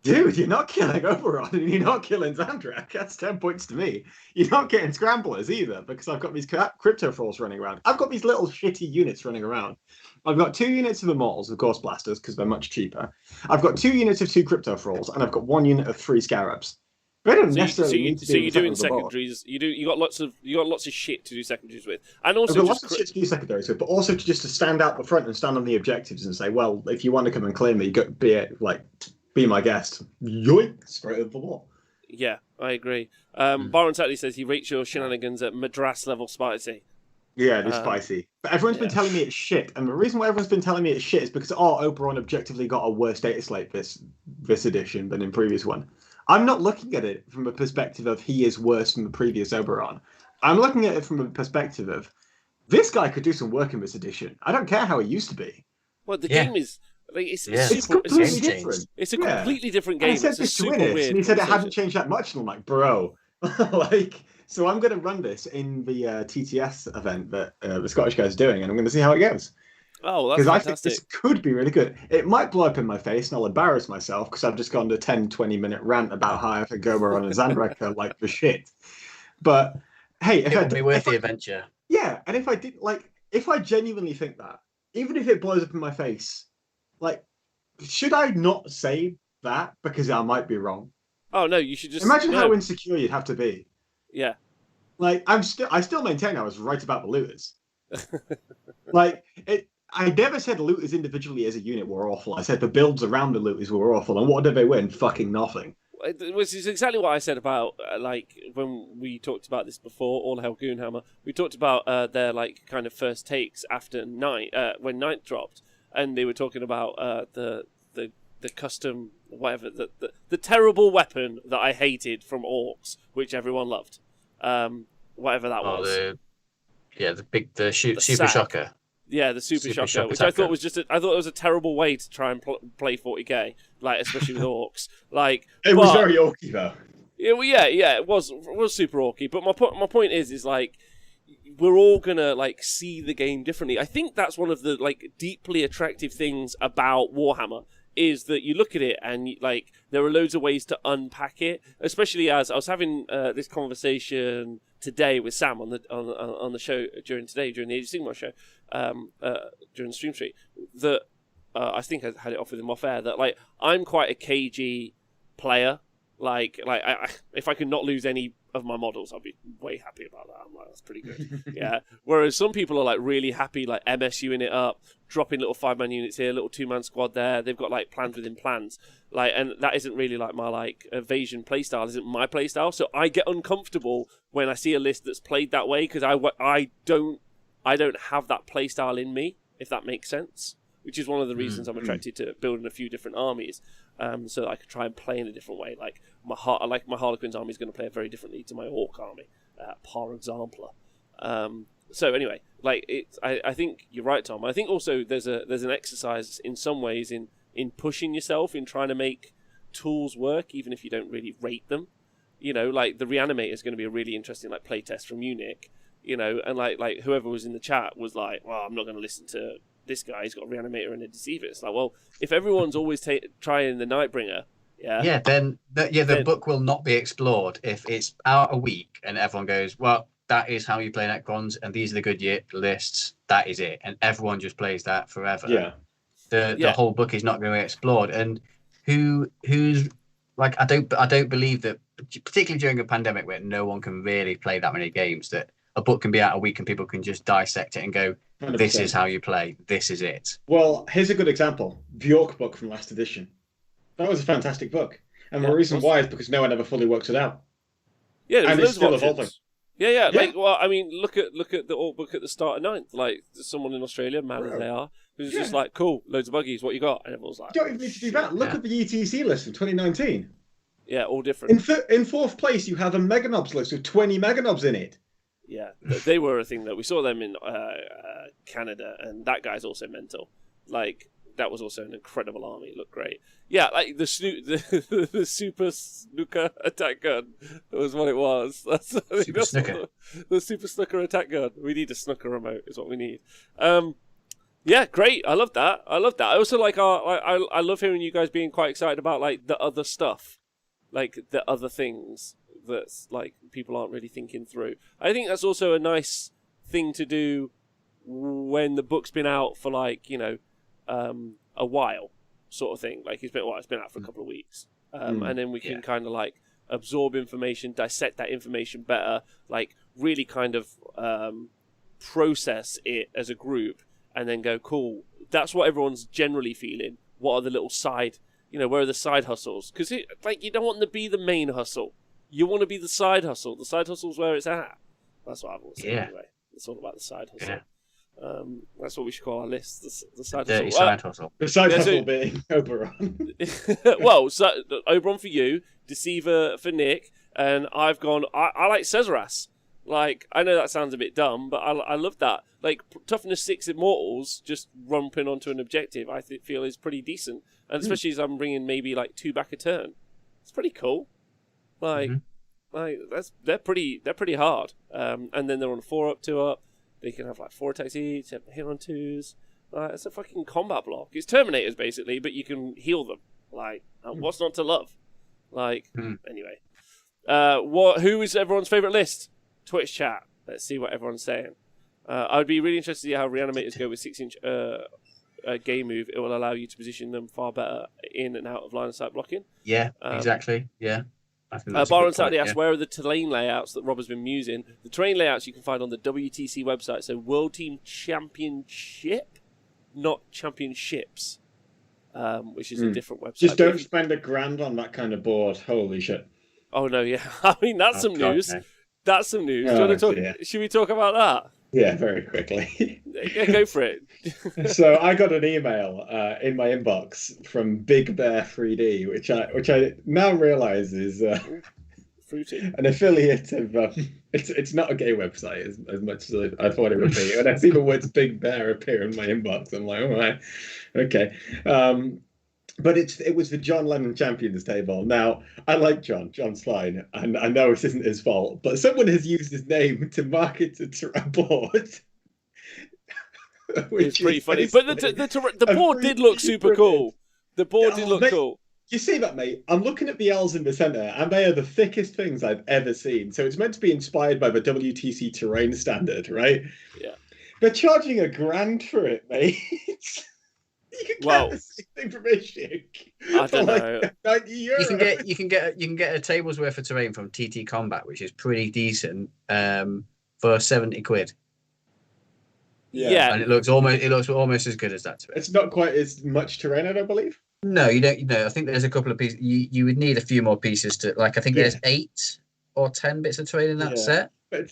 Dude, you're not killing Oberon and you're not killing Zandrak. That's 10 points to me. You're not getting Scramblers either, because I've got these Crypto Thralls running around. I've got these little shitty units running around. I've got 2 units of Immortals, of Ghost Blasters, because they're much cheaper. I've got 2 units of 2 Crypto Thralls, and I've got 1 unit of 3 Scarabs. They don't necessarily need to be you're doing secondaries. You got lots of shit to do secondaries with, and also I've got lots of shit to do secondaries with, but also just to stand out the front and stand on the objectives and say, well, if you want to come and claim me, be my guest. Yoink! Straight over the wall. Yeah, I agree. Byron Tatley says he rates your shenanigans at Madras level spicy. Yeah, it is spicy. But everyone's been telling me it's shit, and the reason why everyone's been telling me it's shit is because Oberon objectively got a worse data slate this edition than in previous one. I'm not looking at it from a perspective of he is worse than the previous Oberon. I'm looking at it from a perspective of this guy could do some work in this edition. I don't care how he used to be. Well, the game is... It's completely different. It's a completely different game. And I said this to Innis, and he said it hadn't changed that much, and I'm like, bro. So I'm going to run this in the TTS event that the Scottish guy's doing, and I'm going to see how it goes. Oh, that's fantastic. Because I think this could be really good. It might blow up in my face, and I'll embarrass myself because I've just gone to 10-20 minute rant about how I think Oberon and Zandrak are like the shit. But hey, it would be worth the adventure. Yeah, and if I genuinely think that, even if it blows up in my face, should I not say that because I might be wrong? Oh no, you should just imagine how insecure you'd have to be. Yeah. Like I still maintain I was right about the looters. I never said the looters individually as a unit were awful. I said the builds around the looters were awful, and what did they win? Fucking nothing. Which is exactly what I said about like when we talked about this before. All Hell Goonhammer. We talked about their like kind of first takes after Night when Night dropped, and they were talking about the custom whatever the terrible weapon that I hated from Orcs, which everyone loved. Whatever that was. The Super sack. Shocker. Yeah, the Super Shocker, Shock which attacker. I thought was I thought it was a terrible way to try and play 40k, like especially with Orcs. Like It was very orky though. Yeah, well, yeah, it was super orky. But my point is like we're all gonna like see the game differently. I think that's one of the like deeply attractive things about Warhammer is that you look at it and like there are loads of ways to unpack it. Especially as I was having this conversation today with Sam on the show during the Age of Sigmar show during the stream street that I think I had it off with him off air that like I'm quite a cagey player. Like if I could not lose any of my models, I'd be way happy about that. I'm like, that's pretty good. Yeah. Whereas some people are like really happy, like MSUing it up, dropping little 5-man units here, little 2-man squad there. They've got like plans within plans. Like, and that isn't really like my like evasion playstyle. Isn't my playstyle. So I get uncomfortable when I see a list that's played that way because I don't have that playstyle in me. If that makes sense. Which is one of the reasons I'm attracted to building a few different armies, so that I could try and play in a different way. Like my Harlequins army is going to play very differently to my Orc army, par example. So anyway, like I think you're right, Tom. I think also there's an exercise in some ways in pushing yourself in trying to make tools work, even if you don't really rate them. You know, like the Reanimator is going to be a really interesting like playtest from Munich. You know, and like whoever was in the chat was like, well, I'm not going to listen to this guy. He's got a Reanimator and a Deceiver. It's like, well, if everyone's always trying the Nightbringer, then the book will not be explored if it's out a week and everyone goes, well, that is how you play Necrons, and these are the good lists. That is it, and everyone just plays that forever. Yeah, the whole book is not going to be explored, and who's like, I don't believe that, particularly during a pandemic where no one can really play that many games, that a book can be out a week and people can just dissect it and go, 100%. This is how you play. This is it. Well, here's a good example. The York book from last edition. That was a fantastic book. And the reason why is because no one ever fully works it out. Yeah, and it's still evolving. Yeah. Like, well, I mean, look at the Orc book at the start of 9th. Like, there's someone in Australia, mad as they are, who's just like, cool, loads of buggies, what you got? And everyone's like... You don't even need to do that. Look at the ETC list from 2019. Yeah, all different. In fourth place, you have a Meganobs list with 20 Meganobs in it. Yeah, they were a thing that we saw them in Canada, and that guy's also mental. Like, that was also an incredible army. It looked great. Yeah, like the Super Snooker attack gun was what it was. Super Snooker. The Super Snooker attack gun. We need a snooker remote is what we need. Yeah, great. I love that. I also like I love hearing you guys being quite excited about like the other stuff, like the other things that's like people aren't really thinking through. I think that's also a nice thing to do when the book's been out for like, you know, a while, sort of thing. Like it's been out for a couple of weeks, and then we can kind of like absorb information, dissect that information better, like really kind of process it as a group, and then go, cool. That's what everyone's generally feeling. What are the little side, you know, where are the side hustles? Because like you don't want to be the main hustle. You want to be the side hustle. The side hustle's where it's at. That's what I've always said anyway. It's all about the side hustle. Yeah. That's what we should call our list. The side dirty hustle. Side hustle. The side hustle being Oberon. Well, so, Oberon for you, Deceiver for Nick, and I've gone. I like Cesaras. Like, I know that sounds a bit dumb, but I love that. Like, Toughness 6 Immortals, just romping onto an objective, I feel is pretty decent. And especially as I'm bringing maybe like 2 back a turn. It's pretty cool. Like, they're pretty hard. And then they're on 4 up, 2 up. They can have like 4 attacks each, hit on 2s. It's a fucking combat block. It's Terminators basically, but you can heal them. Like, what's not to love? Like, anyway. Who is everyone's favourite list? Twitch chat. Let's see what everyone's saying. I would be really interested to see how Reanimators go with 6-inch game move. It will allow you to position them far better in and out of line of sight blocking. Yeah, exactly. Yeah. I think that's a Bar good on Saturday point, asks, where are the terrain layouts that Rob has been musing? The terrain layouts you can find on the WTC website. So World Team Championship, not championships, which is a different website. Just don't spend $1,000 on that kind of board. Holy shit. Oh, no, yeah. I mean, that's some news. no. That's some news. Oh, Do you want to talk? dear. Should we talk about that? Yeah, very quickly. Yeah, go for it. So I got an email in my inbox from Big Bear 3D, which I now realise is Fruity. an affiliate of. It's not a gay website as much as I thought it would be. When I see the words Big Bear appear in my inbox, I'm like, all right, okay. But it was the John Lennon Champions table. Now, I like John's fine, and I know this isn't his fault, but someone has used his name to market a board. It's pretty funny. But the board did look super cool. The board did look cool. You see that, mate? I'm looking at the L's in the centre, and they are the thickest things I've ever seen. So it's meant to be inspired by the WTC terrain standard, right? Yeah. They're charging $1,000 for it, mate. You can get the same thing from Ishik. I don't know. 90 euros. You can get a table's worth of terrain from TT Combat, which is pretty decent, for 70 quid. Yeah. And it looks almost as good as that terrain. It's not quite as much terrain, I don't believe. No, you don't. I think there's a couple of pieces. You would need a few more pieces to I think there's 8 or 10 bits of terrain in that set. But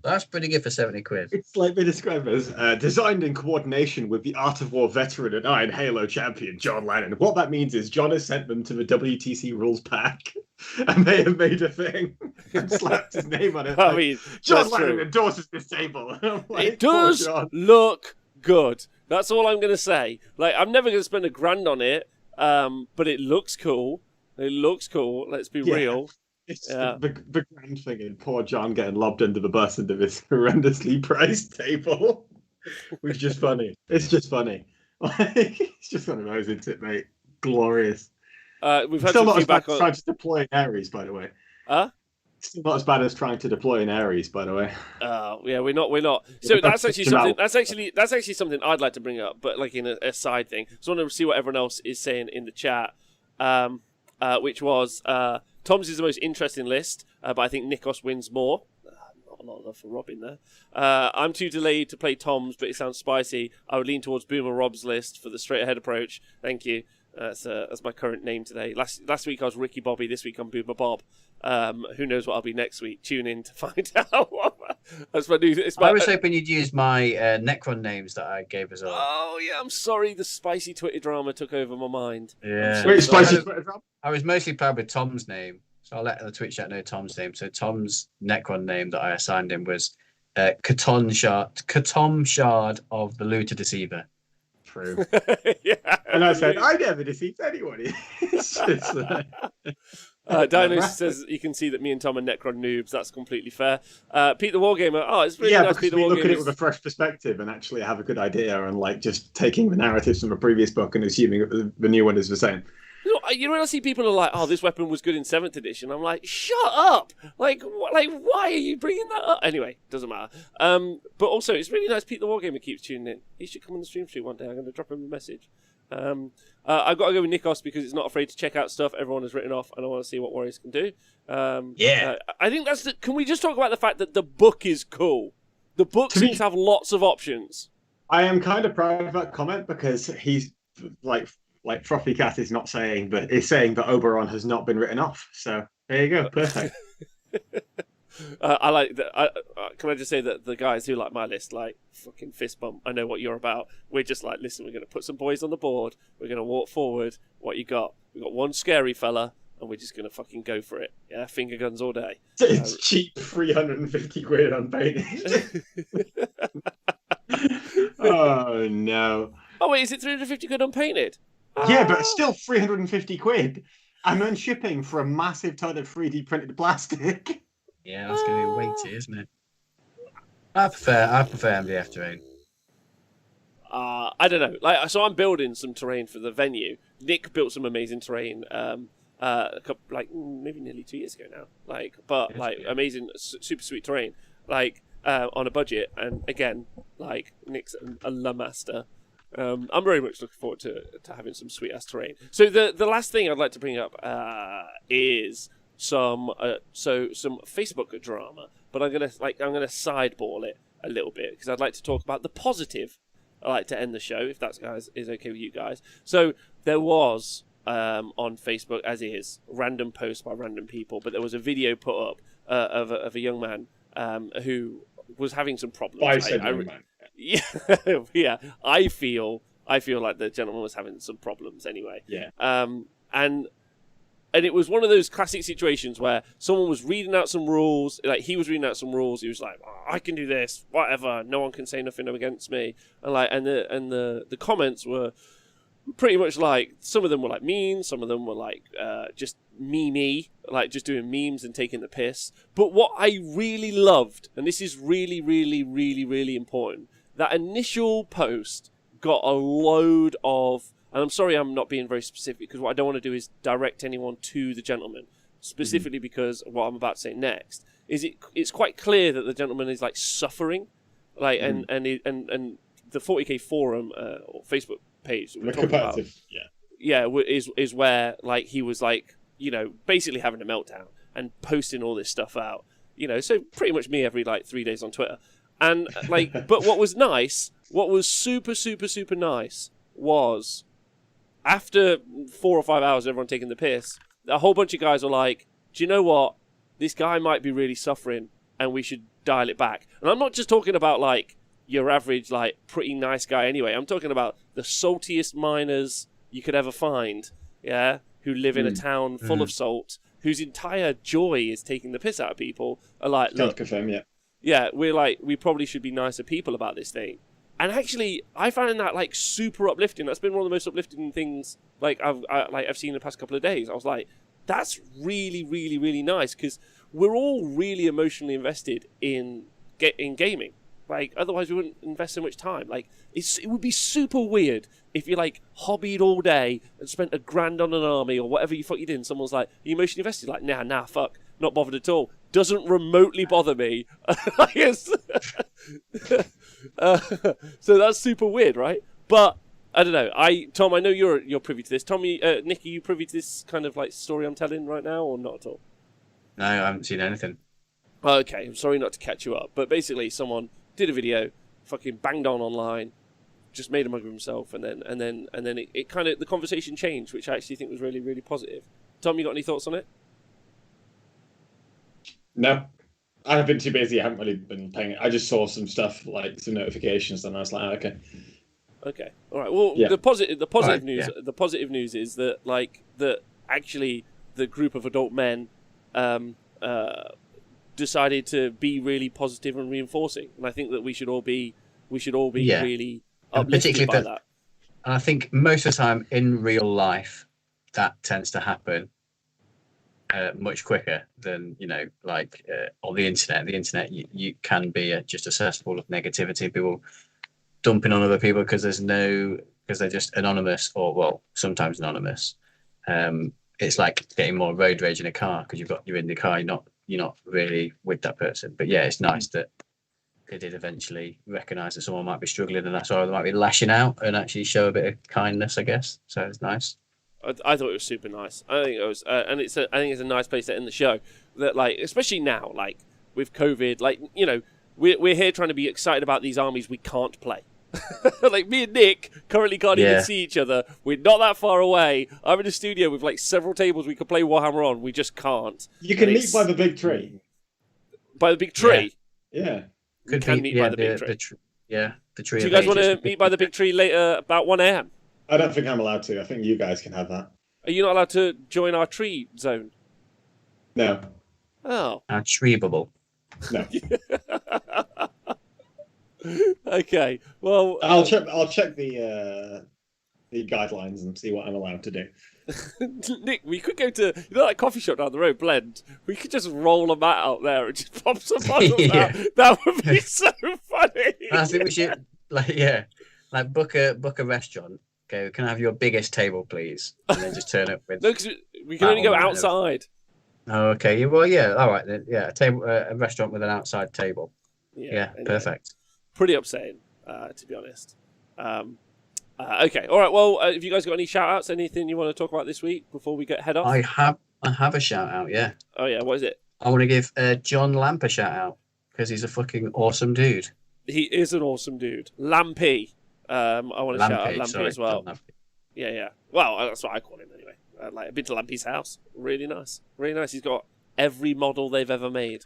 that's pretty good for 70 quid. It's like they describe it as designed in coordination with the Art of War veteran and Iron Halo champion, John Lennon. What that means is John has sent them to the WTC rules pack, and they have made a thing and slapped his name on it. I mean, John Lennon endorses this table. Like, it does look good. That's all I'm going to say. Like, I'm never going to spend $1,000 on it, but it looks cool. It looks cool. Let's be real. It's the grand thing, and poor John getting lobbed under the bus into this horrendously priced table, which is just funny. It's just funny. It's just one of those, isn't it, mate? Glorious. We've had still some not as bad feedback as trying to deploy in Ares, by the way. Still not as bad as trying to deploy in Ares, by the way. Yeah, we're not. So that's actually something. That's actually something I'd like to bring up, but like in a side thing. So I want to see what everyone else is saying in the chat, which was. Tom's is the most interesting list, but I think Nikos wins more. Not a lot of love for Rob in there. I'm too delayed to play Tom's, but it sounds spicy. I would lean towards Boomer Rob's list for the straight ahead approach. Thank you. That's my current name today. Last week I was Ricky Bobby. This week I'm Boomer Bob. Who knows what I'll be next week? Tune in to find out. That's my new. I was hoping you'd use my Necron names that I gave us all. Oh yeah, I'm sorry. The spicy Twitter drama took over my mind. Yeah. Wait, spicy Twitter drama? I was mostly proud with Tom's name, so I'll let the Twitch chat know Tom's name. So Tom's Necron name that I assigned him was Katom Shard of the Looter Deceiver. True. Yeah. And I said, I never deceived anyone. Dino says you can see that me and Tom are Necron noobs. That's completely fair. Pete the Wargamer. Oh, it's really nice. Pete the Wargamer. Look at it is... with a fresh perspective and actually have a good idea, and like just taking the narratives from a previous book and assuming that the new one is the same. You know, when I see people are like, "Oh, this weapon was good in 7th edition," I'm like, "Shut up! Like, why are you bringing that up?" Anyway, doesn't matter. But also, it's really nice. Pete the Wargamer keeps tuning in. He should come on the stream one day. I'm going to drop him a message. I've got to go with Nikos because it's not afraid to check out stuff everyone has written off, and I want to see what Warriors can do. I think that's. Can we just talk about the fact that the book is cool? The book seems to have lots of options. I am kind of proud of that comment because he's like Frothy Cat is not saying, but is saying that Oberon has not been written off. So there you go, perfect. I like that. Can I just say that the guys who like my list, like fucking fist bump. I know what you're about. We're just like, listen, we're going to put some boys on the board. We're going to walk forward. What you got? We got one scary fella, and we're just going to fucking go for it. Yeah, finger guns all day. It's cheap, 350 quid unpainted. Oh no. Oh wait, is it 350 quid unpainted? Yeah, but still 350 quid. And then shipping for a massive ton of 3D printed plastic. Yeah, that's going to be weighty, isn't it? I prefer MDF terrain. I don't know. Like, so I'm building some terrain for the venue. Nick built some amazing terrain. Maybe nearly 2 years ago now. Amazing, super sweet terrain. On a budget, and again, like Nick's a La Master. I'm very much looking forward to having some sweet ass terrain. So the last thing I'd like to bring up is some Facebook drama, but I'm gonna sideball it a little bit because I'd like to talk about the positive. I like to end the show if that is okay with you guys. So there was on Facebook, as is, random posts by random people, but there was a video put up of a young man who was having some problems. Yeah, yeah. I feel like the gentleman was having some problems anyway. Yeah. And it was one of those classic situations where someone was reading out some rules, like he was reading out some rules. He was like, oh, "I can do this, whatever. No one can say nothing against me." And the comments were pretty much like, some of them were like mean, some of them were like just meme-y, like just doing memes and taking the piss. But what I really loved, and this is really, really, really, really important, that initial post got a load of, and I'm sorry I'm not being very specific because what I don't want to do is direct anyone to the gentleman, specifically because what I'm about to say next is it's quite clear that the gentleman is like suffering, like and the 40k forum or Facebook page that we're talking about, is where like he was like, you know, basically having a meltdown and posting all this stuff out, you know, so pretty much me every like 3 days on Twitter. And like, but what was nice, what was super, super, super nice was after 4 or 5 hours of everyone taking the piss, a whole bunch of guys were like, do you know what? This guy might be really suffering and we should dial it back. And I'm not just talking about like your average, like pretty nice guy anyway. I'm talking about the saltiest miners you could ever find, yeah, who live in a town full of salt, whose entire joy is taking the piss out of people, are like, look, confirm, yeah, we probably should be nicer people about this thing. And actually, I found that like super uplifting. That's been one of the most uplifting things like I've seen in the past couple of days. I was like, that's really, really, really nice because we're all really emotionally invested in gaming. Like, otherwise we wouldn't invest so much time. Like, it would be super weird if you, like, hobbied all day and spent $1,000 on an army or whatever you thought you did, and somene's like, are you emotionally invested? Like, nah, fuck. Not bothered at all. Doesn't remotely bother me. So that's super weird, right? But, I don't know. Tom, I know you're privy to this. Tommy, Nicky, you privy to this kind of, like, story I'm telling right now, or not at all? No, I haven't seen anything. Okay, I'm sorry not to catch you up. But basically, someone did a video, fucking banged on online, just made a mug of himself, and then it kind of, the conversation changed, which I actually think was really, really positive. Tom, you got any thoughts on it? No, I've been too busy. I haven't really been paying. I just saw some stuff, like some notifications, and I was like, okay, all right. Well, yeah. the positive right, news, the positive news is that actually the group of adult men decided to be really positive and reinforcing, and I think that we should all be really uplifted by that. And I think most of the time in real life, that tends to happen much quicker than, you know, like on the internet. The internet, you can be just a cesspool of negativity. People dumping on other people because they're just anonymous, or well, sometimes anonymous. It's like getting more road rage in a car because you're in the car, you're not really with that person. But yeah, it's nice that they did eventually recognise that someone might be struggling, and that's why they might be lashing out and actually show a bit of kindness, I guess. So it's nice. I thought it was super nice. I think it was, and I think it's a nice place to end the show. That, like, especially now, like with COVID, like, you know, we're here trying to be excited about these armies we can't play. Like, me and Nick currently can't even see each other. We're not that far away. I'm in a studio with like several tables we could play Warhammer on. We just can't. You can meet by the big tree. By the big tree? Yeah. You can meet by the big tree. The tree. Do you guys want to meet by the big tree later about 1 a.m? I don't think I'm allowed to. I think you guys can have that. Are you not allowed to join our tree zone? No. Oh. Our treeable. No. Okay. Well, I'll check the guidelines and see what I'm allowed to do. Nick, we could go to, you know, that coffee shop down the road, Blend. We could just roll a mat out there and just pop some bottles out. That would be so funny. I think we should, like book a restaurant. Go, can I have your biggest table, please? And then just turn up with. No, because we can only go outside. Oh, okay. Well, yeah. All right then. Yeah, a restaurant with an outside table. Yeah, anyway, perfect. Pretty upsetting, to be honest. Okay. All right. Well, have you guys got any shout-outs? Anything you want to talk about this week before we head off? I have a shout out, yeah. Oh yeah, what is it? I want to give John Lamp a shout out because he's a fucking awesome dude. He is an awesome dude. Lampy. I want to shout out Lampy as well. Yeah, yeah. Well, that's what I call him anyway. I've been to Lampy's house. Really nice. Really nice. He's got every model they've ever made.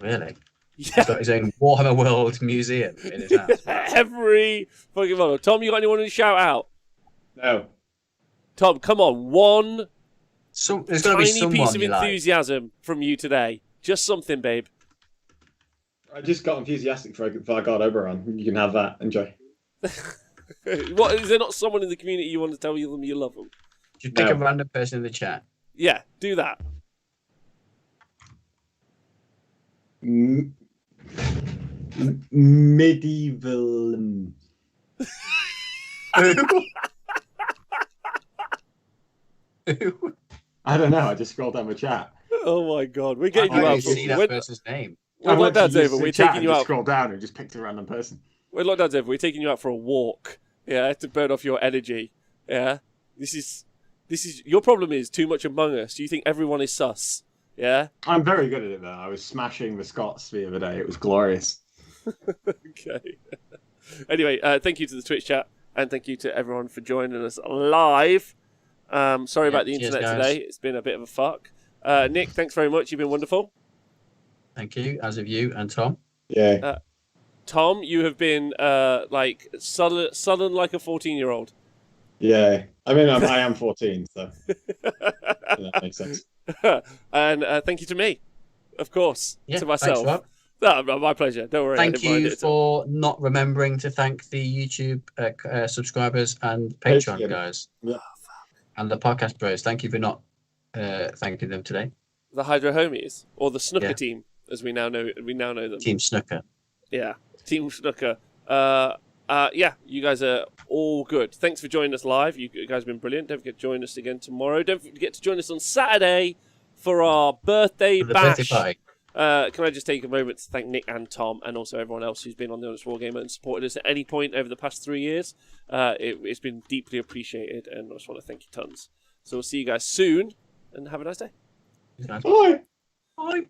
Really? Yeah. He's got his own Warhammer World museum in his house. Wow. Every fucking model. Tom, you got anyone to shout out? No. Tom, come on. One There's got to be tiny someone piece of you like. enthusiasm from you today. Just something, babe. I just got enthusiastic for Vargard Oberon. You can have that. Enjoy. What, is there not someone in the community you want to tell them you love them? Just pick a random person in the chat. Yeah, do that. Medieval. I don't know. I just scrolled down the chat. Oh my god, we're getting you I out. didn't see that person's name. When lockdown's over, we're taking you out. Scroll down and just picked a random person. When lockdown's over, we're taking you out for a walk. Yeah, to burn off your energy. Yeah, this is your problem is too much Among Us. You think everyone is sus. Yeah. I'm very good at it though. I was smashing the Scots the other day. It was glorious. Okay. Anyway, thank you to the Twitch chat and thank you to everyone for joining us live. Sorry about the internet today. It's been a bit of a fuck. Nick, thanks very much. You've been wonderful. Thank you, as of you and Tom. Yeah. Tom, you have been like sullen like a 14-year-old. Yeah. I mean, I am 14, so that makes sense. And thank you to me, of course, to myself. Thanks, No, my pleasure. Don't worry. Thank you for not remembering to thank the YouTube subscribers and Patreon guys. Yeah. And the podcast bros. Thank you for not thanking them today. The Hydro Homies, or the Snooker team, as we now know them. Team Snooker. Yeah, Team Snooker. Yeah, you guys are all good. Thanks for joining us live. You guys have been brilliant. Don't forget to join us again tomorrow. Don't forget to join us on Saturday for our birthday bash. Birthday party. Can I just take a moment to thank Nick and Tom and also everyone else who's been on the Honest Wargamer and supported us at any point over the past 3 years. It's been deeply appreciated, and I just want to thank you tons. So we'll see you guys soon, and have a nice day. Bye. Bye.